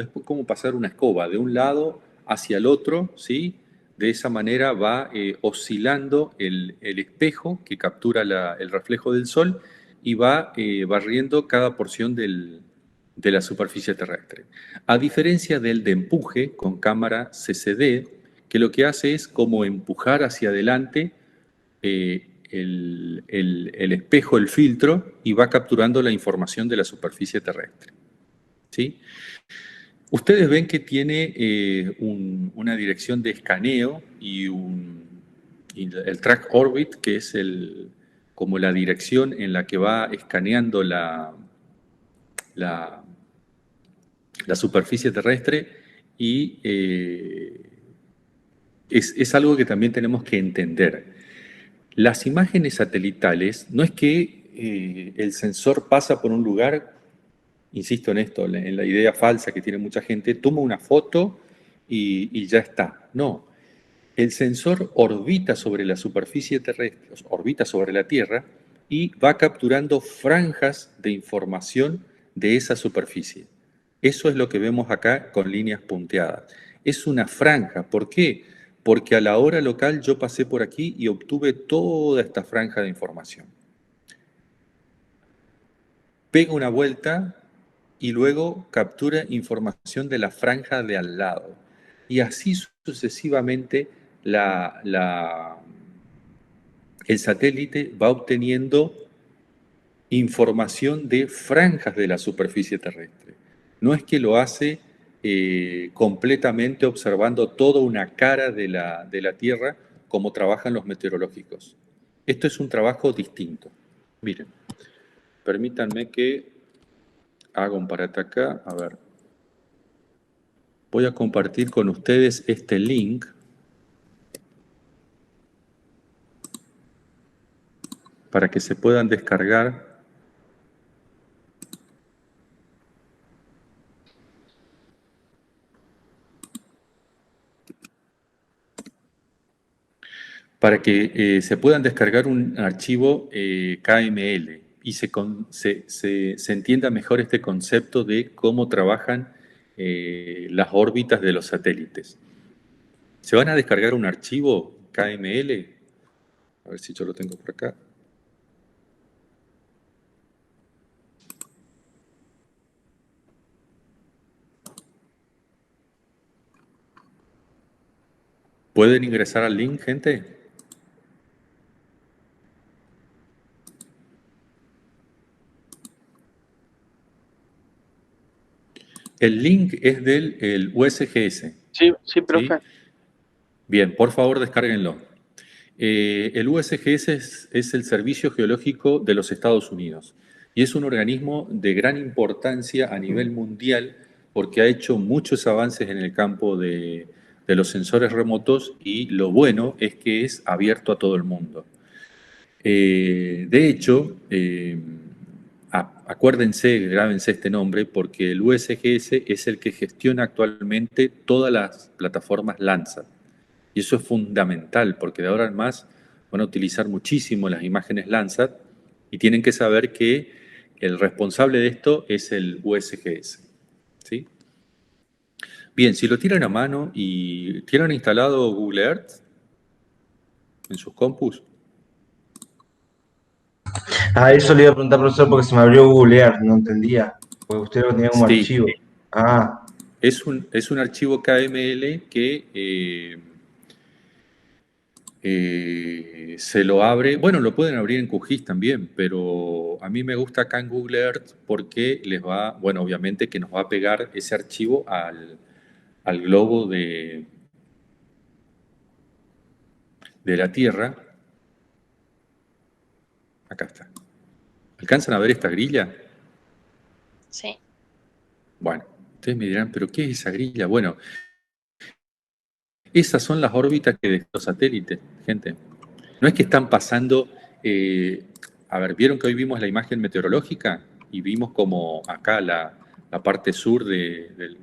pasar una escoba de un lado hacia el otro, ¿sí? De esa manera va oscilando el espejo que captura el reflejo del sol y va barriendo cada porción de la superficie terrestre. A diferencia del de empuje con cámara CCD, que lo que hace es como empujar hacia adelante el espejo, el filtro, y va capturando la información de la superficie terrestre. ¿Sí? Ustedes ven que tiene una dirección de escaneo y el track orbit, que es como la dirección en la que va escaneando la superficie terrestre, y es algo que también tenemos que entender. Las imágenes satelitales no es que el sensor pasa por un lugar, insisto en esto, en la idea falsa que tiene mucha gente, toma una foto y ya está. No, el sensor orbita sobre la superficie terrestre, orbita sobre la Tierra y va capturando franjas de información de esa superficie. Eso es lo que vemos acá con líneas punteadas. Es una franja. ¿Por qué? Porque a la hora local yo pasé por aquí y obtuve toda esta franja de información. Pega una vuelta y luego captura información de la franja de al lado. Y así sucesivamente el satélite va obteniendo información de franjas de la superficie terrestre. No es que lo hace completamente observando toda una cara de la Tierra como trabajan los meteorológicos. Esto es un trabajo distinto. Miren, permítanme que haga un parate acá. A ver, voy a compartir con ustedes este link para que se puedan descargar se puedan descargar un archivo KML y se entienda mejor este concepto de cómo trabajan las órbitas de los satélites. Se van a descargar un archivo KML, a ver si yo lo tengo por acá. ¿Pueden ingresar al link, gente? El link es del USGS. Sí, profe. ¿Sí? Bien, por favor, descárguenlo. El USGS es el Servicio Geológico de los Estados Unidos y es un organismo de gran importancia a nivel mundial porque ha hecho muchos avances en el campo de los sensores remotos y lo bueno es que es abierto a todo el mundo. De hecho, acuérdense, grábense este nombre, porque el USGS es el que gestiona actualmente todas las plataformas Landsat. Y eso es fundamental, porque de ahora en más van a utilizar muchísimo las imágenes Landsat y tienen que saber que el responsable de esto es el USGS. ¿Sí? Bien, si lo tienen a mano y tienen instalado Google Earth en sus compus. Ah, eso le iba a preguntar, profesor, porque se me abrió Google Earth, no entendía. Porque usted lo tenía como archivo. Ah. Es un archivo KML que se lo abre, bueno, lo pueden abrir en QGIS también, pero a mí me gusta acá en Google Earth porque les va, bueno, obviamente que nos va a pegar ese archivo al globo de la Tierra. Acá está. ¿Alcanzan a ver esta grilla? Sí. Bueno, ustedes me dirán, ¿pero qué es esa grilla? Bueno, esas son las órbitas que de los satélites, gente. No es que están pasando, a ver, ¿vieron que hoy vimos la imagen meteorológica? Y vimos como acá la parte sur del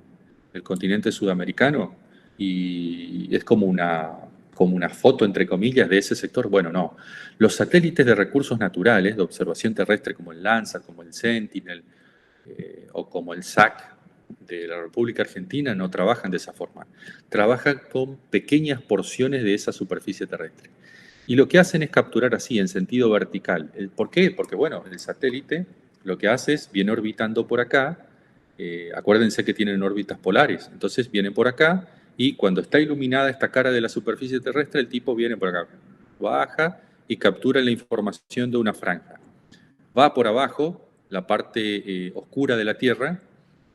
continente sudamericano, y es como una foto, entre comillas, de ese sector. Bueno, no. Los satélites de recursos naturales, de observación terrestre, como el Landsat, como el Sentinel, o como el SAC de la República Argentina, no trabajan de esa forma. Trabajan con pequeñas porciones de esa superficie terrestre. Y lo que hacen es capturar así, en sentido vertical. ¿Por qué? Porque, bueno, el satélite lo que hace es, viene orbitando por acá, acuérdense que tienen órbitas polares, entonces viene por acá y cuando está iluminada esta cara de la superficie terrestre, el tipo viene por acá, baja y captura la información de una franja. Va por abajo, la parte oscura de la Tierra,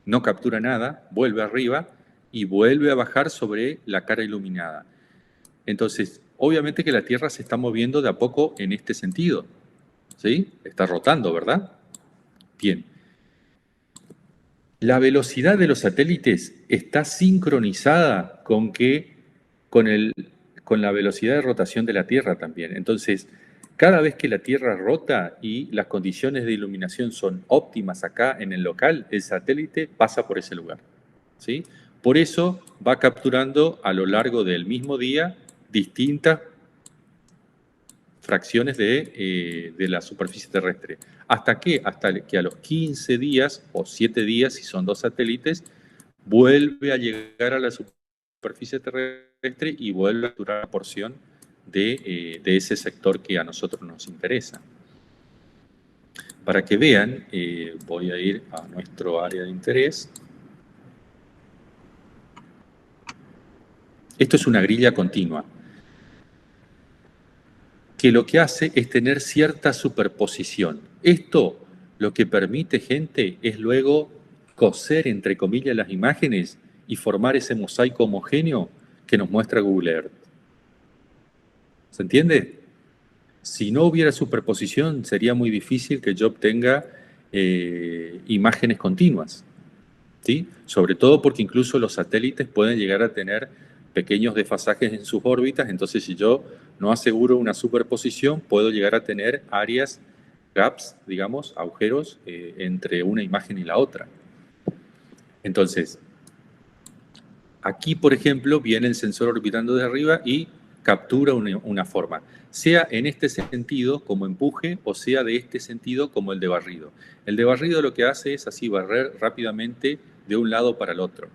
no captura nada, vuelve arriba y vuelve a bajar sobre la cara iluminada. Entonces, obviamente que la Tierra se está moviendo de a poco en este sentido, ¿sí? Está rotando, ¿verdad? Bien. La velocidad de los satélites está sincronizada con la velocidad de rotación de la Tierra también. Entonces, cada vez que la Tierra rota y las condiciones de iluminación son óptimas acá en el local, el satélite pasa por ese lugar, ¿sí? Por eso va capturando a lo largo del mismo día distintas fracciones de la superficie terrestre. ¿Hasta qué? Hasta que a los 15 días o 7 días, si son 2 satélites, vuelve a llegar a la superficie terrestre y vuelve a capturar una porción de ese sector que a nosotros nos interesa. Para que vean, voy a ir a nuestro área de interés. Esto es una grilla continua, que lo que hace es tener cierta superposición. Esto lo que permite, gente, es luego coser, entre comillas, las imágenes y formar ese mosaico homogéneo que nos muestra Google Earth. ¿Se entiende? Si no hubiera superposición, sería muy difícil que yo obtenga imágenes continuas, ¿sí? Sobre todo porque incluso los satélites pueden llegar a tener pequeños desfasajes en sus órbitas, entonces si yo no aseguro una superposición, puedo llegar a tener áreas, gaps, digamos, agujeros entre una imagen y la otra. Entonces, aquí, por ejemplo, viene el sensor orbitando de arriba y captura una forma, sea en este sentido como empuje o sea de este sentido como el de barrido. El de barrido lo que hace es así barrer rápidamente de un lado para el otro.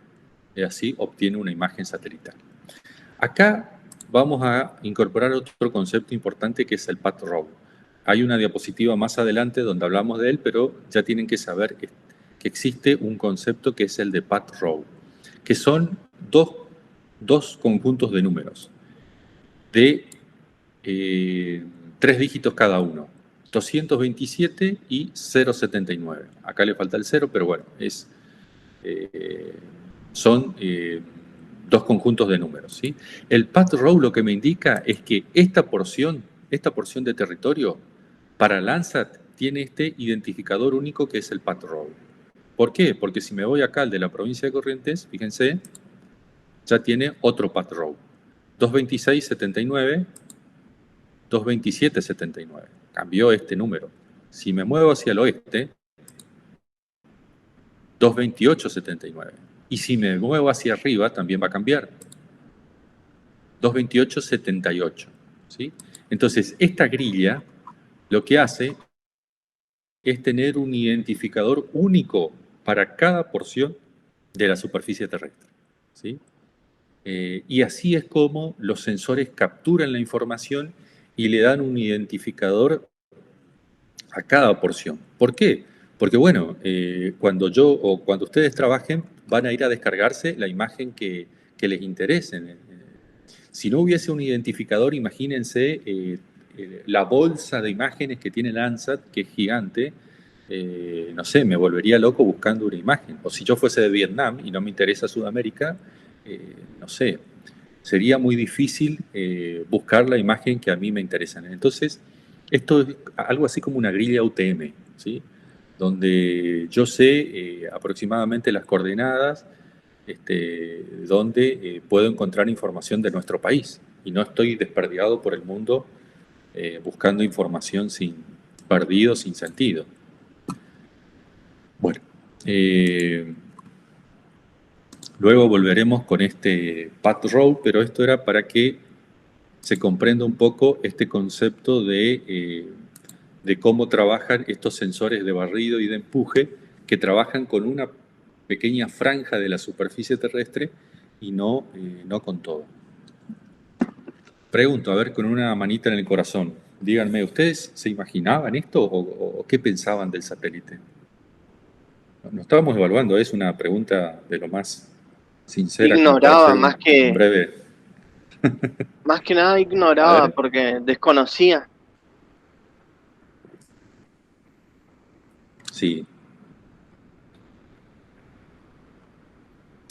Y así obtiene una imagen satelital. Acá vamos a incorporar otro concepto importante que es el path row. Hay una diapositiva más adelante donde hablamos de él, pero ya tienen que saber que existe un concepto que es el de path row, que son dos conjuntos de números de 3 dígitos cada uno, 227 y 079. Acá le falta el 0, pero bueno, son 2 conjuntos de números, ¿sí? El path row lo que me indica es que esta porción de territorio para Landsat tiene este identificador único que es el path row. ¿Por qué? Porque si me voy acá al de la provincia de Corrientes, fíjense, ya tiene otro path row. 226.79, 227.79. Cambió este número. Si me muevo hacia el oeste, 228.79. Y si me muevo hacia arriba, también va a cambiar. 228.78. ¿Sí? Entonces, esta grilla lo que hace es tener un identificador único para cada porción de la superficie terrestre, ¿sí? Y así es como los sensores capturan la información y le dan un identificador a cada porción. ¿Por qué? Porque, bueno, cuando ustedes trabajen, van a ir a descargarse la imagen que les interese. Si no hubiese un identificador, imagínense la bolsa de imágenes que tiene Landsat, que es gigante. No sé, me volvería loco buscando una imagen. O si yo fuese de Vietnam y no me interesa Sudamérica, no sé, sería muy difícil buscar la imagen que a mí me interesa. Entonces, esto es algo así como una grilla UTM, ¿sí? Donde yo sé aproximadamente las coordenadas donde puedo encontrar información de nuestro país y no estoy desperdigado por el mundo buscando información perdido, sin sentido. Bueno, luego volveremos con este path row, pero esto era para que se comprenda un poco este concepto de cómo trabajan estos sensores de barrido y de empuje que trabajan con una pequeña franja de la superficie terrestre y no con todo. Pregunto, a ver, con una manita en el corazón, díganme, ¿ustedes se imaginaban esto o qué pensaban del satélite? No estábamos evaluando, es una pregunta de lo más sincera. Ignoraba, más breve. Más que nada ignoraba porque desconocía. Sí.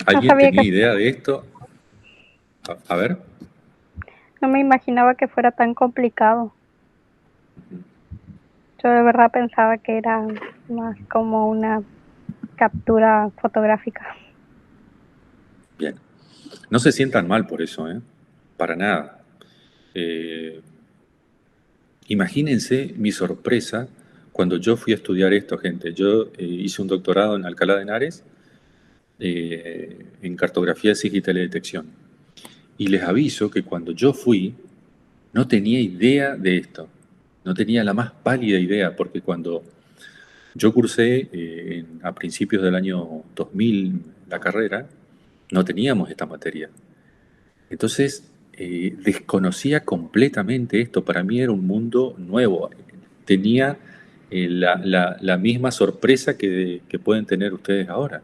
¿Alguien tenía idea de esto? A ver. No me imaginaba que fuera tan complicado. Yo de verdad pensaba que era más como una captura fotográfica. Bien. No se sientan mal por eso, para nada. Imagínense mi sorpresa cuando yo fui a estudiar esto, gente. Yo hice un doctorado en Alcalá de Henares en cartografía de y teledetección. Y les aviso que cuando yo fui, no tenía idea de esto. No tenía la más pálida idea, porque cuando yo cursé a principios del año 2000 la carrera, no teníamos esta materia. Entonces, desconocía completamente esto. Para mí era un mundo nuevo. Tenía la misma sorpresa que pueden tener ustedes ahora.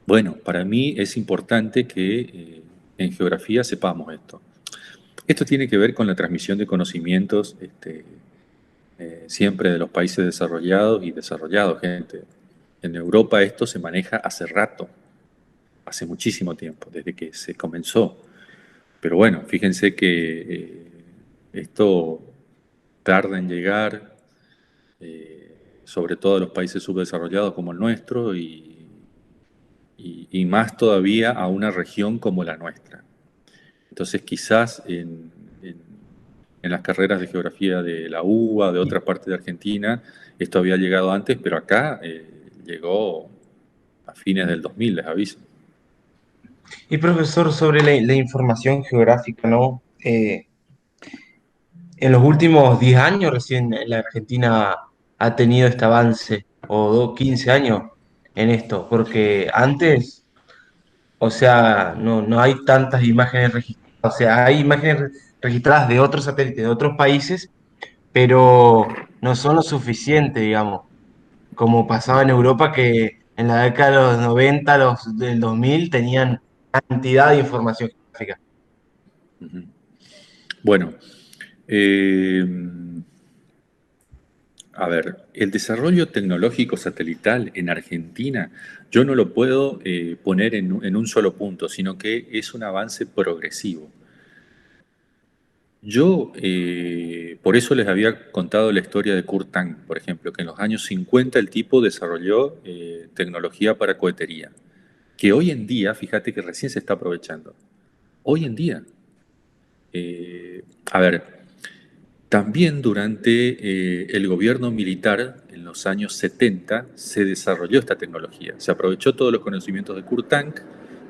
Bueno, para mí es importante que en geografía sepamos esto. Esto tiene que ver con la transmisión de conocimientos siempre de los países desarrollados y desarrollados, gente. En Europa esto se maneja hace rato, hace muchísimo tiempo, desde que se comenzó. Pero bueno, fíjense que esto tarda en llegar, sobre todo a los países subdesarrollados como el nuestro y más todavía a una región como la nuestra. Entonces quizás en las carreras de geografía de la UBA, de otra parte de Argentina, esto había llegado antes, pero acá llegó a fines del 2000, les aviso. Y profesor, sobre la información geográfica, ¿no? En los últimos 10 años recién la Argentina ha tenido este avance, o 15 años en esto, porque antes, o sea, no hay tantas imágenes registradas, o sea, hay imágenes registradas de otros satélites, de otros países, pero no son lo suficiente, digamos, como pasaba en Europa, que en la década de los 90, del 2000, tenían cantidad de información geográfica. Bueno, a ver, el desarrollo tecnológico satelital en Argentina, yo no lo puedo poner en un solo punto, sino que es un avance progresivo. Yo, por eso les había contado la historia de Kurt Tank, por ejemplo, que en los años 50 el tipo desarrolló tecnología para cohetería, que hoy en día, fíjate que recién se está aprovechando. Hoy en día, a ver, también durante el gobierno militar, en los años 70, se desarrolló esta tecnología. Se aprovechó todos los conocimientos de Kurt Tank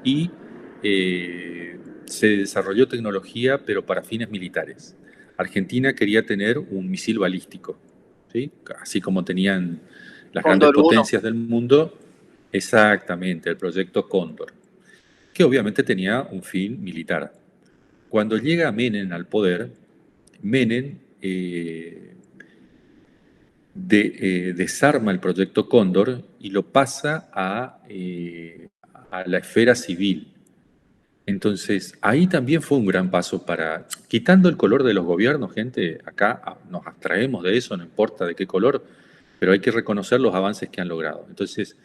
y se desarrolló tecnología, pero para fines militares. Argentina quería tener un misil balístico, ¿sí? Así como tenían las grandes Cóndor 1. potencias del mundo, exactamente, el proyecto Cóndor, que obviamente tenía un fin militar. Cuando llega Menem al poder, Menem desarma el proyecto Cóndor y lo pasa a la esfera civil. Entonces, ahí también fue un gran paso para, quitando el color de los gobiernos, gente, acá nos abstraemos de eso, no importa de qué color, pero hay que reconocer los avances que han logrado. Entonces,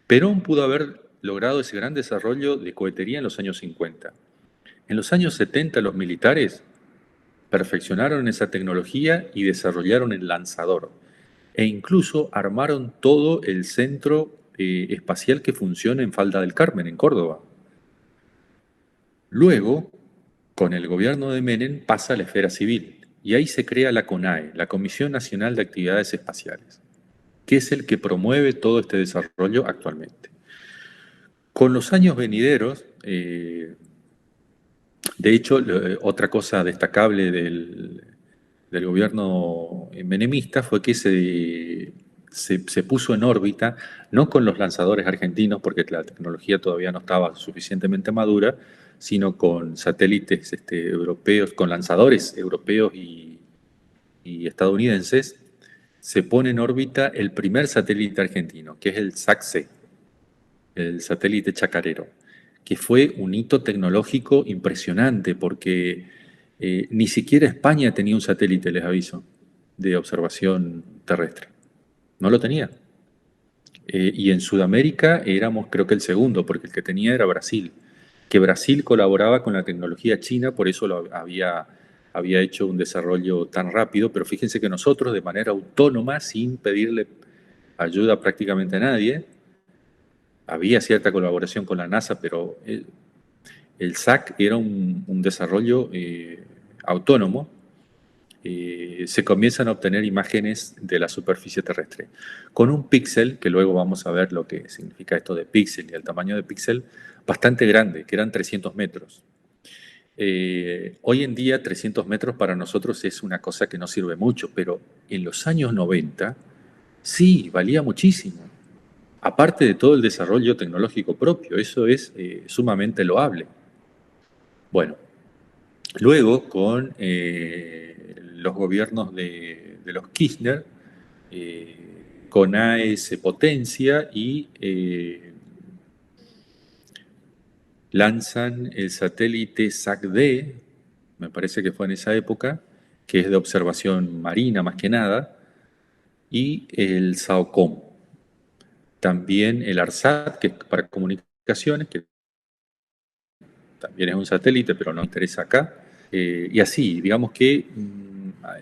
Perón pudo haber logrado ese gran desarrollo de cohetería en los años 50. En los años 70 los militares perfeccionaron esa tecnología y desarrollaron el lanzador. E incluso armaron todo el centro espacial que funciona en Falda del Carmen, en Córdoba. Luego, con el gobierno de Menem, pasa a la esfera civil y ahí se crea la CONAE, la Comisión Nacional de Actividades Espaciales, que es el que promueve todo este desarrollo actualmente. Con los años venideros, de hecho, otra cosa destacable del gobierno menemista fue que se puso en órbita, no con los lanzadores argentinos, porque la tecnología todavía no estaba suficientemente madura, sino con satélites europeos, con lanzadores europeos y estadounidenses, se pone en órbita el primer satélite argentino, que es el SAC-C, el satélite chacarero, que fue un hito tecnológico impresionante, porque ni siquiera España tenía un satélite, les aviso, de observación terrestre. No lo tenía. Y en Sudamérica éramos, creo que el segundo, porque el que tenía era Brasil. Que Brasil colaboraba con la tecnología china, por eso había hecho un desarrollo tan rápido, pero fíjense que nosotros, de manera autónoma, sin pedirle ayuda prácticamente a nadie, había cierta colaboración con la NASA, pero el SAC era un desarrollo autónomo se comienzan a obtener imágenes de la superficie terrestre. Con un píxel, que luego vamos a ver lo que significa esto de píxel y el tamaño de píxel, bastante grande, que eran 300 metros. Hoy en día 300 metros para nosotros es una cosa que no sirve mucho, pero en los años 90 sí, valía muchísimo. Aparte de todo el desarrollo tecnológico propio, eso es sumamente loable. Bueno, luego con los gobiernos de los Kirchner, con AES Potencia y lanzan el satélite SAC-D, me parece que fue en esa época, que es de observación marina más que nada, y el SAOCOM. También el ARSAT, que es para comunicaciones, que también es un satélite, pero no interesa acá. Y así, digamos que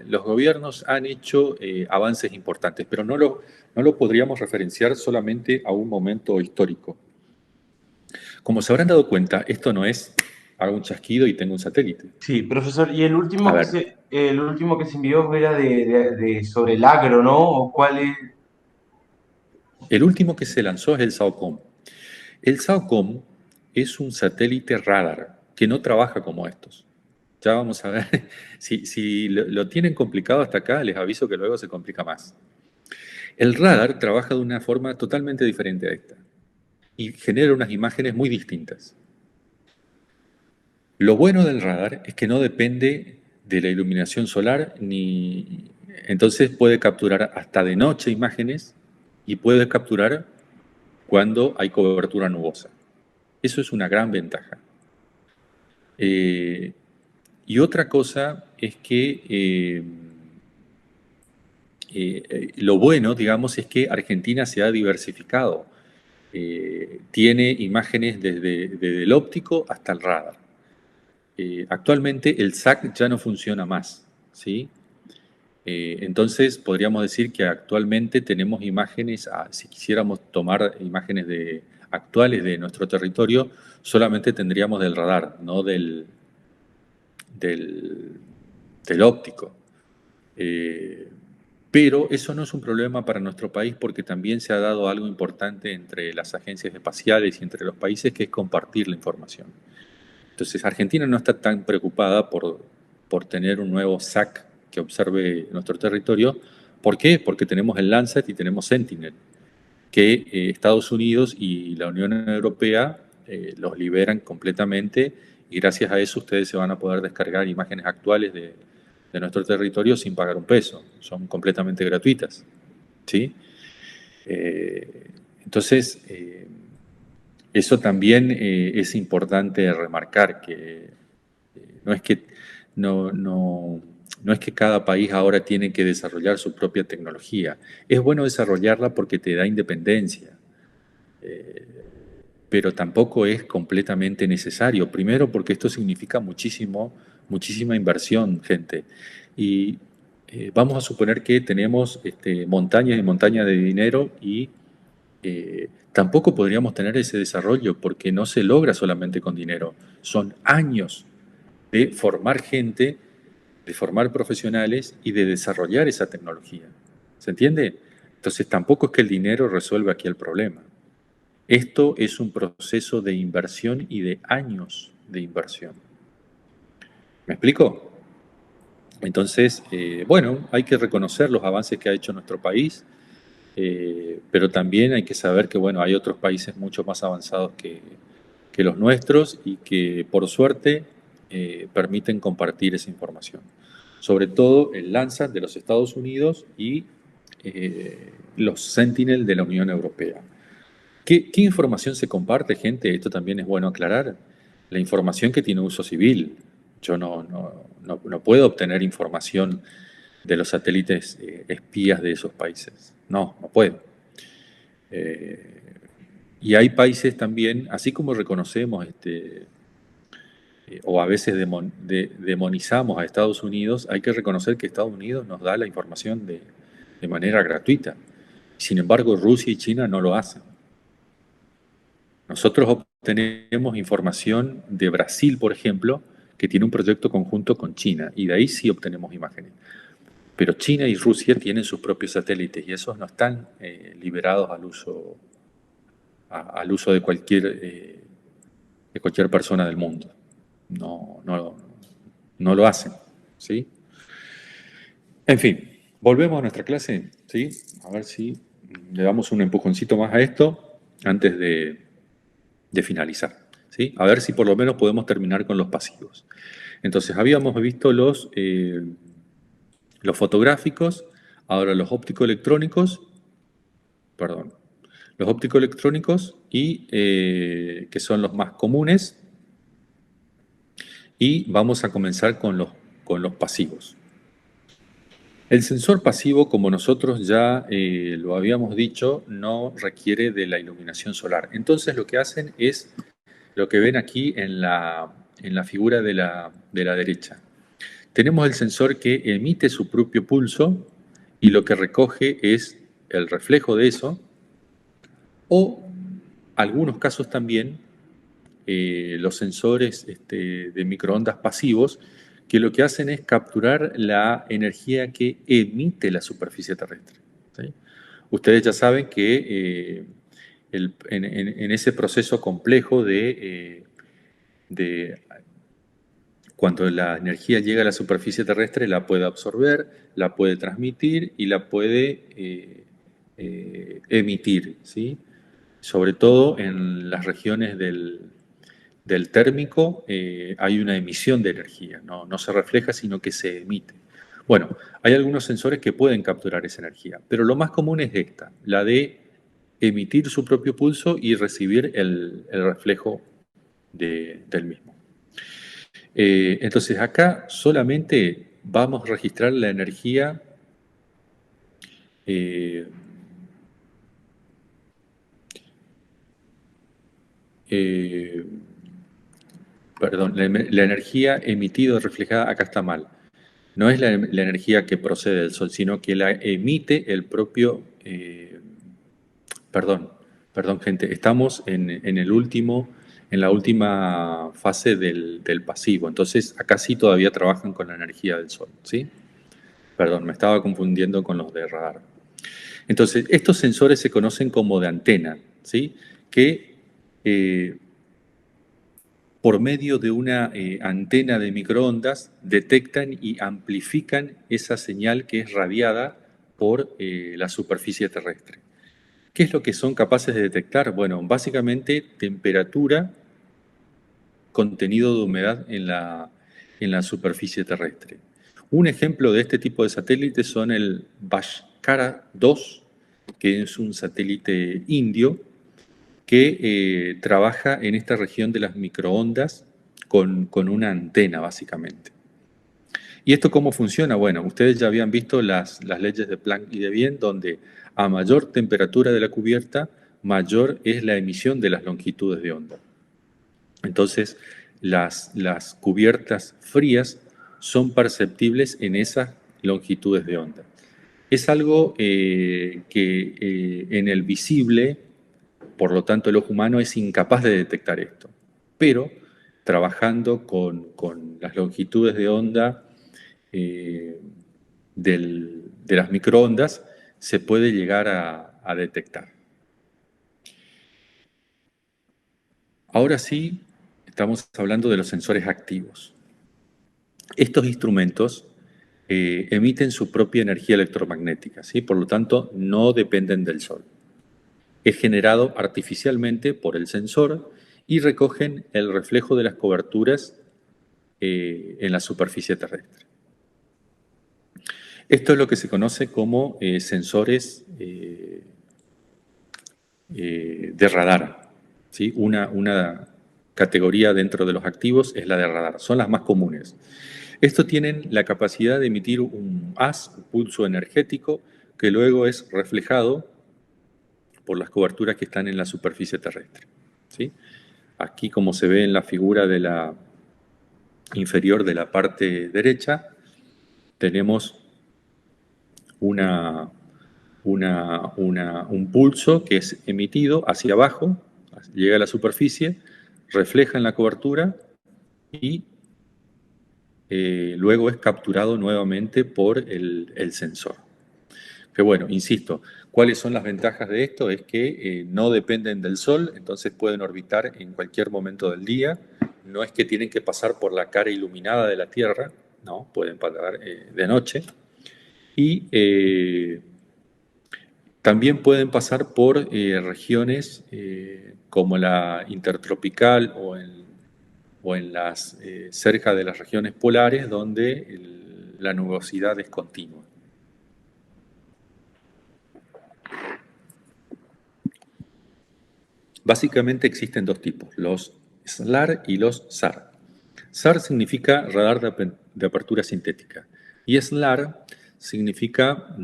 los gobiernos han hecho avances importantes, pero no lo podríamos referenciar solamente a un momento histórico. Como se habrán dado cuenta, esto no es hago un chasquido y tengo un satélite. Sí, profesor, y A ver, el último que se envió era sobre el agro, ¿no? ¿O cuál es? el último que se lanzó es el SAOCOM. El SAOCOM es un satélite radar que no trabaja como estos. Ya vamos a ver, si lo tienen complicado hasta acá, les aviso que luego se complica más. El radar trabaja de una forma totalmente diferente a esta y genera unas imágenes muy distintas. Lo bueno del radar es que no depende de la iluminación solar, entonces puede capturar hasta de noche imágenes y puede capturar cuando hay cobertura nubosa. Eso es una gran ventaja. Y otra cosa es que lo bueno, digamos, es que Argentina se ha diversificado. Tiene imágenes desde el óptico hasta el radar. Actualmente el SAC ya no funciona más, ¿sí? Entonces podríamos decir que actualmente tenemos imágenes, si quisiéramos tomar imágenes actuales de nuestro territorio, solamente tendríamos del radar, no del óptico. Pero eso no es un problema para nuestro país porque también se ha dado algo importante entre las agencias espaciales y entre los países, que es compartir la información. Entonces Argentina no está tan preocupada por tener un nuevo SAC que observe nuestro territorio. ¿Por qué? Porque tenemos el Landsat y tenemos Sentinel, que Estados Unidos y la Unión Europea los liberan completamente, y gracias a eso ustedes se van a poder descargar imágenes actuales de nuestro territorio sin pagar un peso. Son completamente gratuitas, ¿sí? Entonces, eso también es importante remarcar, que no es que, no es que cada país ahora tiene que desarrollar su propia tecnología. Es bueno desarrollarla porque te da independencia, pero tampoco es completamente necesario. Primero porque esto significa muchísima inversión, gente. Y vamos a suponer que tenemos montañas y montañas de dinero y tampoco podríamos tener ese desarrollo porque no se logra solamente con dinero. Son años de formar gente, de formar profesionales y de desarrollar esa tecnología. ¿Se entiende? Entonces tampoco es que el dinero resuelva aquí el problema. Esto es un proceso de inversión y de años de inversión. ¿Me explico? Entonces, bueno, hay que reconocer los avances que ha hecho nuestro país, pero también hay que saber que, bueno, hay otros países mucho más avanzados que los nuestros y que, por suerte, permiten compartir esa información. Sobre todo el Landsat de los Estados Unidos y los Sentinel de la Unión Europea. ¿Qué información se comparte, gente? Esto también es bueno aclarar. La información que tiene uso civil. Yo no puedo obtener información de los satélites espías de esos países. No puedo. Y hay países también, así como reconocemos o a veces demonizamos a Estados Unidos, hay que reconocer que Estados Unidos nos da la información de manera gratuita. Sin embargo, Rusia y China no lo hacen. Nosotros obtenemos información de Brasil, por ejemplo, que tiene un proyecto conjunto con China, y de ahí sí obtenemos imágenes. Pero China y Rusia tienen sus propios satélites y esos no están liberados al uso de cualquier persona del mundo. No lo hacen, ¿sí? En fin, volvemos a nuestra clase, ¿sí? A ver si le damos un empujoncito más a esto antes de finalizar, ¿sí? A ver si por lo menos podemos terminar con los pasivos. Entonces, habíamos visto los fotográficos, ahora los óptico-electrónicos, y que son los más comunes, y vamos a comenzar con los pasivos. El sensor pasivo, como nosotros ya lo habíamos dicho, no requiere de la iluminación solar. Entonces lo que hacen es lo que ven aquí en la figura de la derecha. Tenemos el sensor que emite su propio pulso y lo que recoge es el reflejo de eso, o algunos casos también los sensores de microondas pasivos, que lo que hacen es capturar la energía que emite la superficie terrestre, ¿sí? Ustedes ya saben que en ese proceso complejo de cuando la energía llega a la superficie terrestre, la puede absorber, la puede transmitir y la puede emitir, ¿sí? Sobre todo en las regiones del térmico hay una emisión de energía, no se refleja, sino que se emite. Bueno, hay algunos sensores que pueden capturar esa energía, pero lo más común es esta, la de emitir su propio pulso y recibir el reflejo del mismo. Entonces acá solamente vamos a registrar la energía la energía emitida o reflejada, acá está mal. No es la energía que procede del Sol, sino que la emite el propio... Perdón, gente, estamos en la última fase del pasivo. Entonces, acá sí todavía trabajan con la energía del Sol, ¿sí? Perdón, me estaba confundiendo con los de radar. Entonces, estos sensores se conocen como de antena, ¿sí? Que por medio de una antena de microondas detectan y amplifican esa señal que es radiada por la superficie terrestre. ¿Qué es lo que son capaces de detectar? Bueno, básicamente temperatura, contenido de humedad en la superficie terrestre. Un ejemplo de este tipo de satélites son el Bhaskara 2, que es un satélite indio que trabaja en esta región de las microondas con una antena, básicamente. ¿Y esto cómo funciona? Bueno, ustedes ya habían visto las leyes de Planck y de Wien, donde a mayor temperatura de la cubierta, mayor es la emisión de las longitudes de onda. Entonces, las cubiertas frías son perceptibles en esas longitudes de onda. Es algo que en el visible, por lo tanto el ojo humano es incapaz de detectar esto, pero trabajando con las longitudes de onda de las microondas, se puede llegar a detectar. Ahora sí, estamos hablando de los sensores activos. Estos instrumentos emiten su propia energía electromagnética, ¿sí? Por lo tanto, no dependen del Sol. Es generado artificialmente por el sensor y recogen el reflejo de las coberturas en la superficie terrestre. Esto es lo que se conoce como sensores de radar, ¿sí? Una categoría dentro de los activos es la de radar, son las más comunes. Estos tienen la capacidad de emitir un haz, un pulso energético, que luego es reflejado por las coberturas que están en la superficie terrestre, ¿sí? Aquí, como se ve en la figura de la inferior de la parte derecha, tenemos un pulso que es emitido hacia abajo, llega a la superficie, refleja en la cobertura y luego es capturado nuevamente por el sensor. Que bueno, insisto, ¿cuáles son las ventajas de esto? Es que no dependen del sol, entonces pueden orbitar en cualquier momento del día. No es que tienen que pasar por la cara iluminada de la Tierra, no, pueden pasar de noche. Y también pueden pasar por regiones como la intertropical o en las cerca de las regiones polares, donde la nubosidad es continua. Básicamente existen dos tipos, los SLAR y los SAR. SAR significa radar de apertura sintética y SLAR significa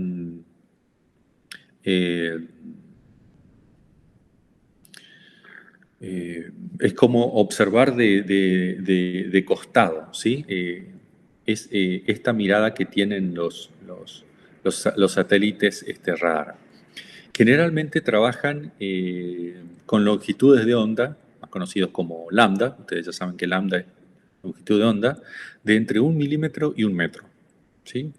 es como observar de costado, ¿sí? Es esta mirada que tienen los satélites radar. Generalmente trabajan con longitudes de onda, más conocidos como lambda, ustedes ya saben que lambda es longitud de onda, de entre 1 milímetro y 1 metro, ¿sí?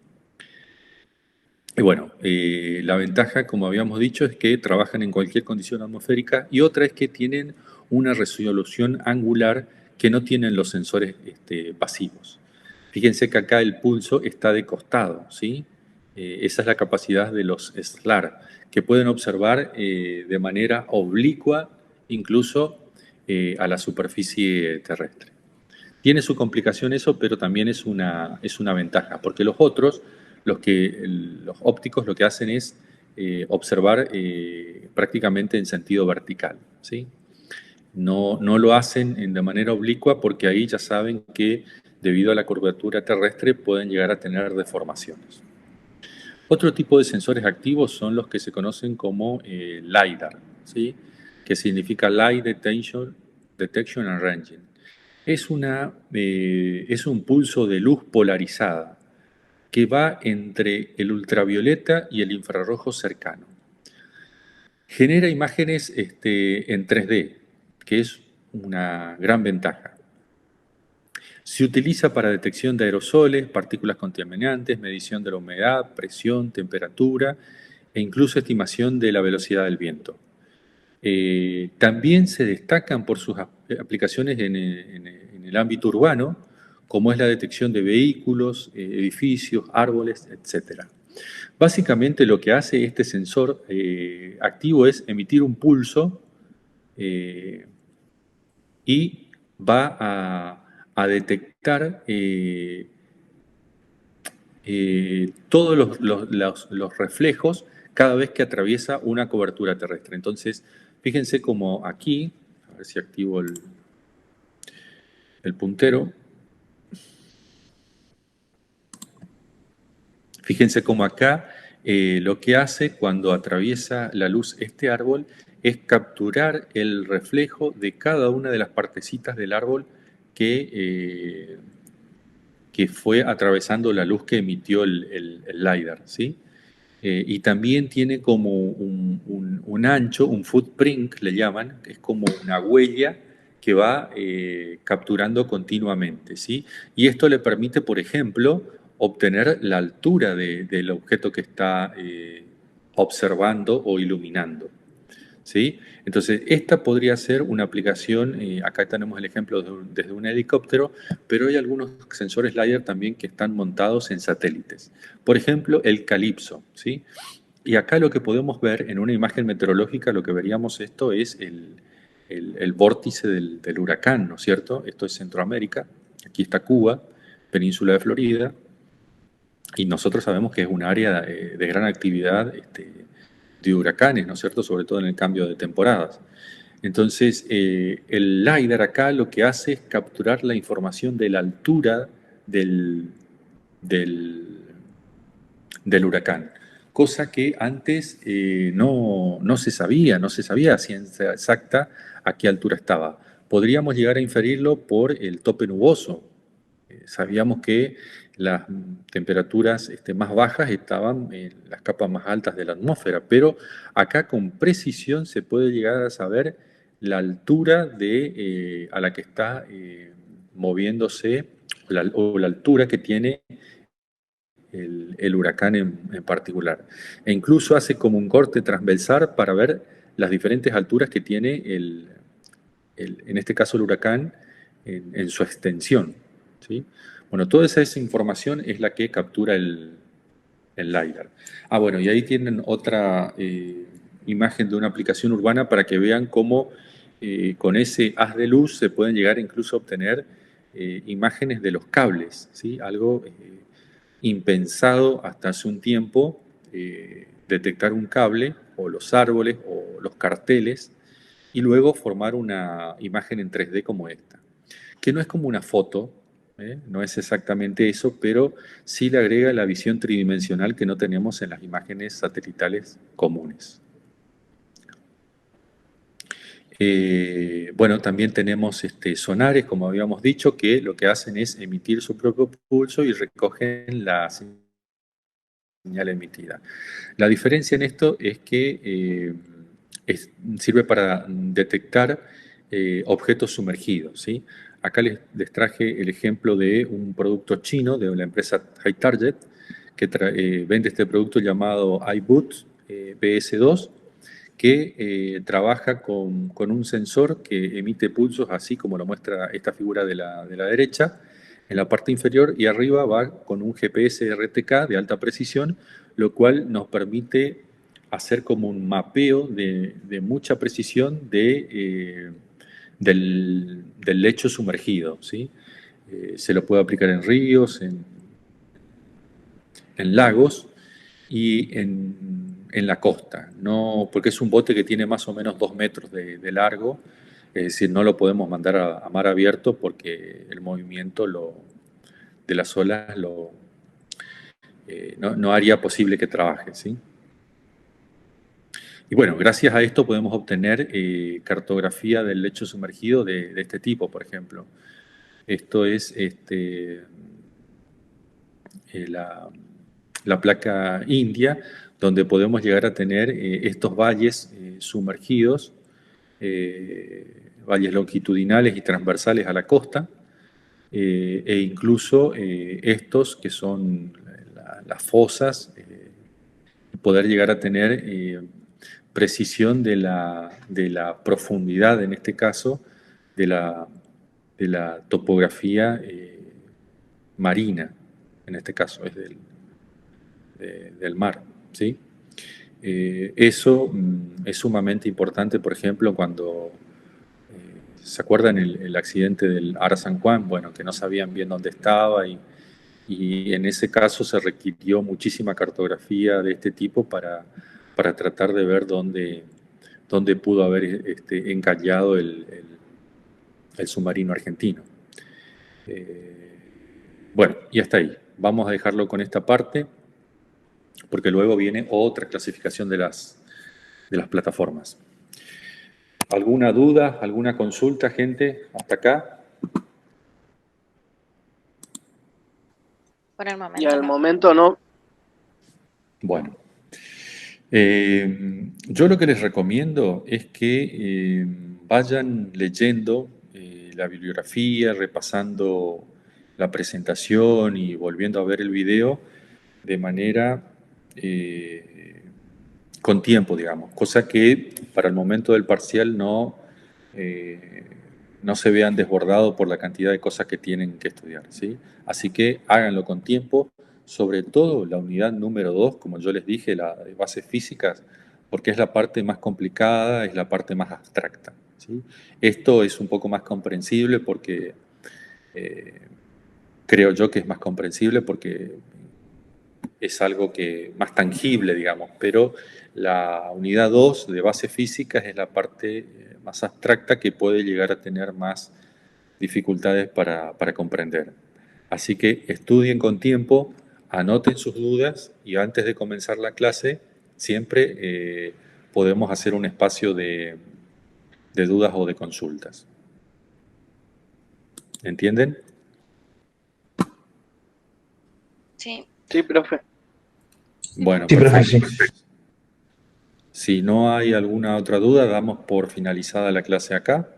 Y bueno, la ventaja, como habíamos dicho, es que trabajan en cualquier condición atmosférica, y otra es que tienen una resolución angular que no tienen los sensores pasivos. Fíjense que acá el pulso está de costado, ¿sí? Esa es la capacidad de los SLAR, que pueden observar de manera oblicua incluso a la superficie terrestre. Tiene su complicación eso, pero también es una ventaja, porque los otros, los ópticos, lo que hacen es observar prácticamente en sentido vertical, ¿sí? No lo hacen de manera oblicua, porque ahí ya saben que debido a la curvatura terrestre pueden llegar a tener deformaciones. Otro tipo de sensores activos son los que se conocen como LiDAR, ¿sí? Que significa Light Detection and Ranging. Es un pulso de luz polarizada que va entre el ultravioleta y el infrarrojo cercano. Genera imágenes en 3D, que es una gran ventaja. Se utiliza para detección de aerosoles, partículas contaminantes, medición de la humedad, presión, temperatura e incluso estimación de la velocidad del viento. También se destacan por sus aplicaciones en el ámbito urbano, como es la detección de vehículos, edificios, árboles, etc. Básicamente lo que hace este sensor activo es emitir un pulso y va a detectar todos los reflejos cada vez que atraviesa una cobertura terrestre. Entonces, fíjense como aquí, a ver si activo el puntero. Fíjense como acá lo que hace cuando atraviesa la luz este árbol es capturar el reflejo de cada una de las partecitas del árbol que fue atravesando la luz que emitió el LiDAR, ¿sí? Y también tiene como un ancho, un footprint le llaman, que es como una huella que va capturando continuamente, ¿sí? Y esto le permite, por ejemplo, obtener la altura del objeto que está observando o iluminando, ¿sí? Entonces, esta podría ser una aplicación, acá tenemos el ejemplo desde un helicóptero, pero hay algunos sensores LiDAR también que están montados en satélites. Por ejemplo, el Calypso, ¿sí? Y acá lo que podemos ver en una imagen meteorológica, lo que veríamos esto es el vórtice del huracán, ¿no es cierto? Esto es Centroamérica, aquí está Cuba, península de Florida, y nosotros sabemos que es un área de gran actividad de huracanes, ¿no es cierto?, sobre todo en el cambio de temporadas. Entonces, el LiDAR acá lo que hace es capturar la información de la altura del huracán, cosa que antes no se sabía a ciencia exacta a qué altura estaba. Podríamos llegar a inferirlo por el tope nuboso. Sabíamos que las temperaturas más bajas estaban en las capas más altas de la atmósfera, pero acá con precisión se puede llegar a saber la altura a la que está moviéndose o la altura que tiene el huracán en particular. E incluso hace como un corte transversal para ver las diferentes alturas que tiene en este caso el huracán en su extensión, ¿sí? Bueno, toda esa información es la que captura el LiDAR. Bueno, y ahí tienen otra imagen de una aplicación urbana para que vean cómo con ese haz de luz se pueden llegar incluso a obtener imágenes de los cables, ¿sí? Algo impensado hasta hace un tiempo, detectar un cable o los árboles o los carteles y luego formar una imagen en 3D como esta, que no es como una foto, no es exactamente eso, pero sí le agrega la visión tridimensional que no tenemos en las imágenes satelitales comunes. Bueno, también tenemos sonares, como habíamos dicho, que lo que hacen es emitir su propio pulso y recogen la señal emitida. La diferencia en esto es que sirve para detectar objetos sumergidos, ¿sí? Acá les traje el ejemplo de un producto chino de la empresa HiTarget que vende este producto llamado iBoot BS2, que trabaja con un sensor que emite pulsos así como lo muestra esta figura de la derecha en la parte inferior, y arriba va con un GPS RTK de alta precisión, lo cual nos permite hacer como un mapeo de mucha precisión del lecho sumergido, ¿sí? Se lo puede aplicar en ríos, en lagos y en la costa, no, porque es un bote que tiene más o menos 2 metros de largo, es decir, no lo podemos mandar a mar abierto porque el movimiento de las olas no haría posible que trabaje, ¿sí? Y bueno, gracias a esto podemos obtener cartografía del lecho sumergido de este tipo, por ejemplo. Esto es la placa India, donde podemos llegar a tener estos valles sumergidos, valles longitudinales y transversales a la costa, e incluso estos que son las fosas, poder llegar a tener precisión de la profundidad, en este caso, de la topografía marina, en este caso es del mar, ¿sí? Eso es sumamente importante, por ejemplo, cuando ¿se acuerdan el accidente del Ara San Juan? Bueno, que no sabían bien dónde estaba y en ese caso se requirió muchísima cartografía de este tipo para tratar de ver dónde pudo haber encallado el submarino argentino. Bueno, y hasta ahí. Vamos a dejarlo con esta parte, porque luego viene otra clasificación de las plataformas. ¿Alguna duda, alguna consulta, gente? ¿Hasta acá? Por el momento Y al no. momento no. Bueno. Yo lo que les recomiendo es que vayan leyendo la bibliografía, repasando la presentación y volviendo a ver el video de manera con tiempo, digamos, cosa que para el momento del parcial no se vean desbordados por la cantidad de cosas que tienen que estudiar, ¿sí? Así que háganlo con tiempo, sobre todo la unidad número 2, como yo les dije, la de bases físicas, porque es la parte más complicada, es la parte más abstracta, ¿sí? Esto es un poco más comprensible porque creo yo que es más comprensible porque es algo más tangible, digamos, pero la unidad 2 de bases físicas es la parte más abstracta que puede llegar a tener más dificultades para comprender. Así que estudien con tiempo, anoten sus dudas y antes de comenzar la clase siempre podemos hacer un espacio de dudas o de consultas. ¿Entienden? Sí. Sí, profe. Bueno, Sí, profe, perfecto. sí. Si no hay alguna otra duda, damos por finalizada la clase acá.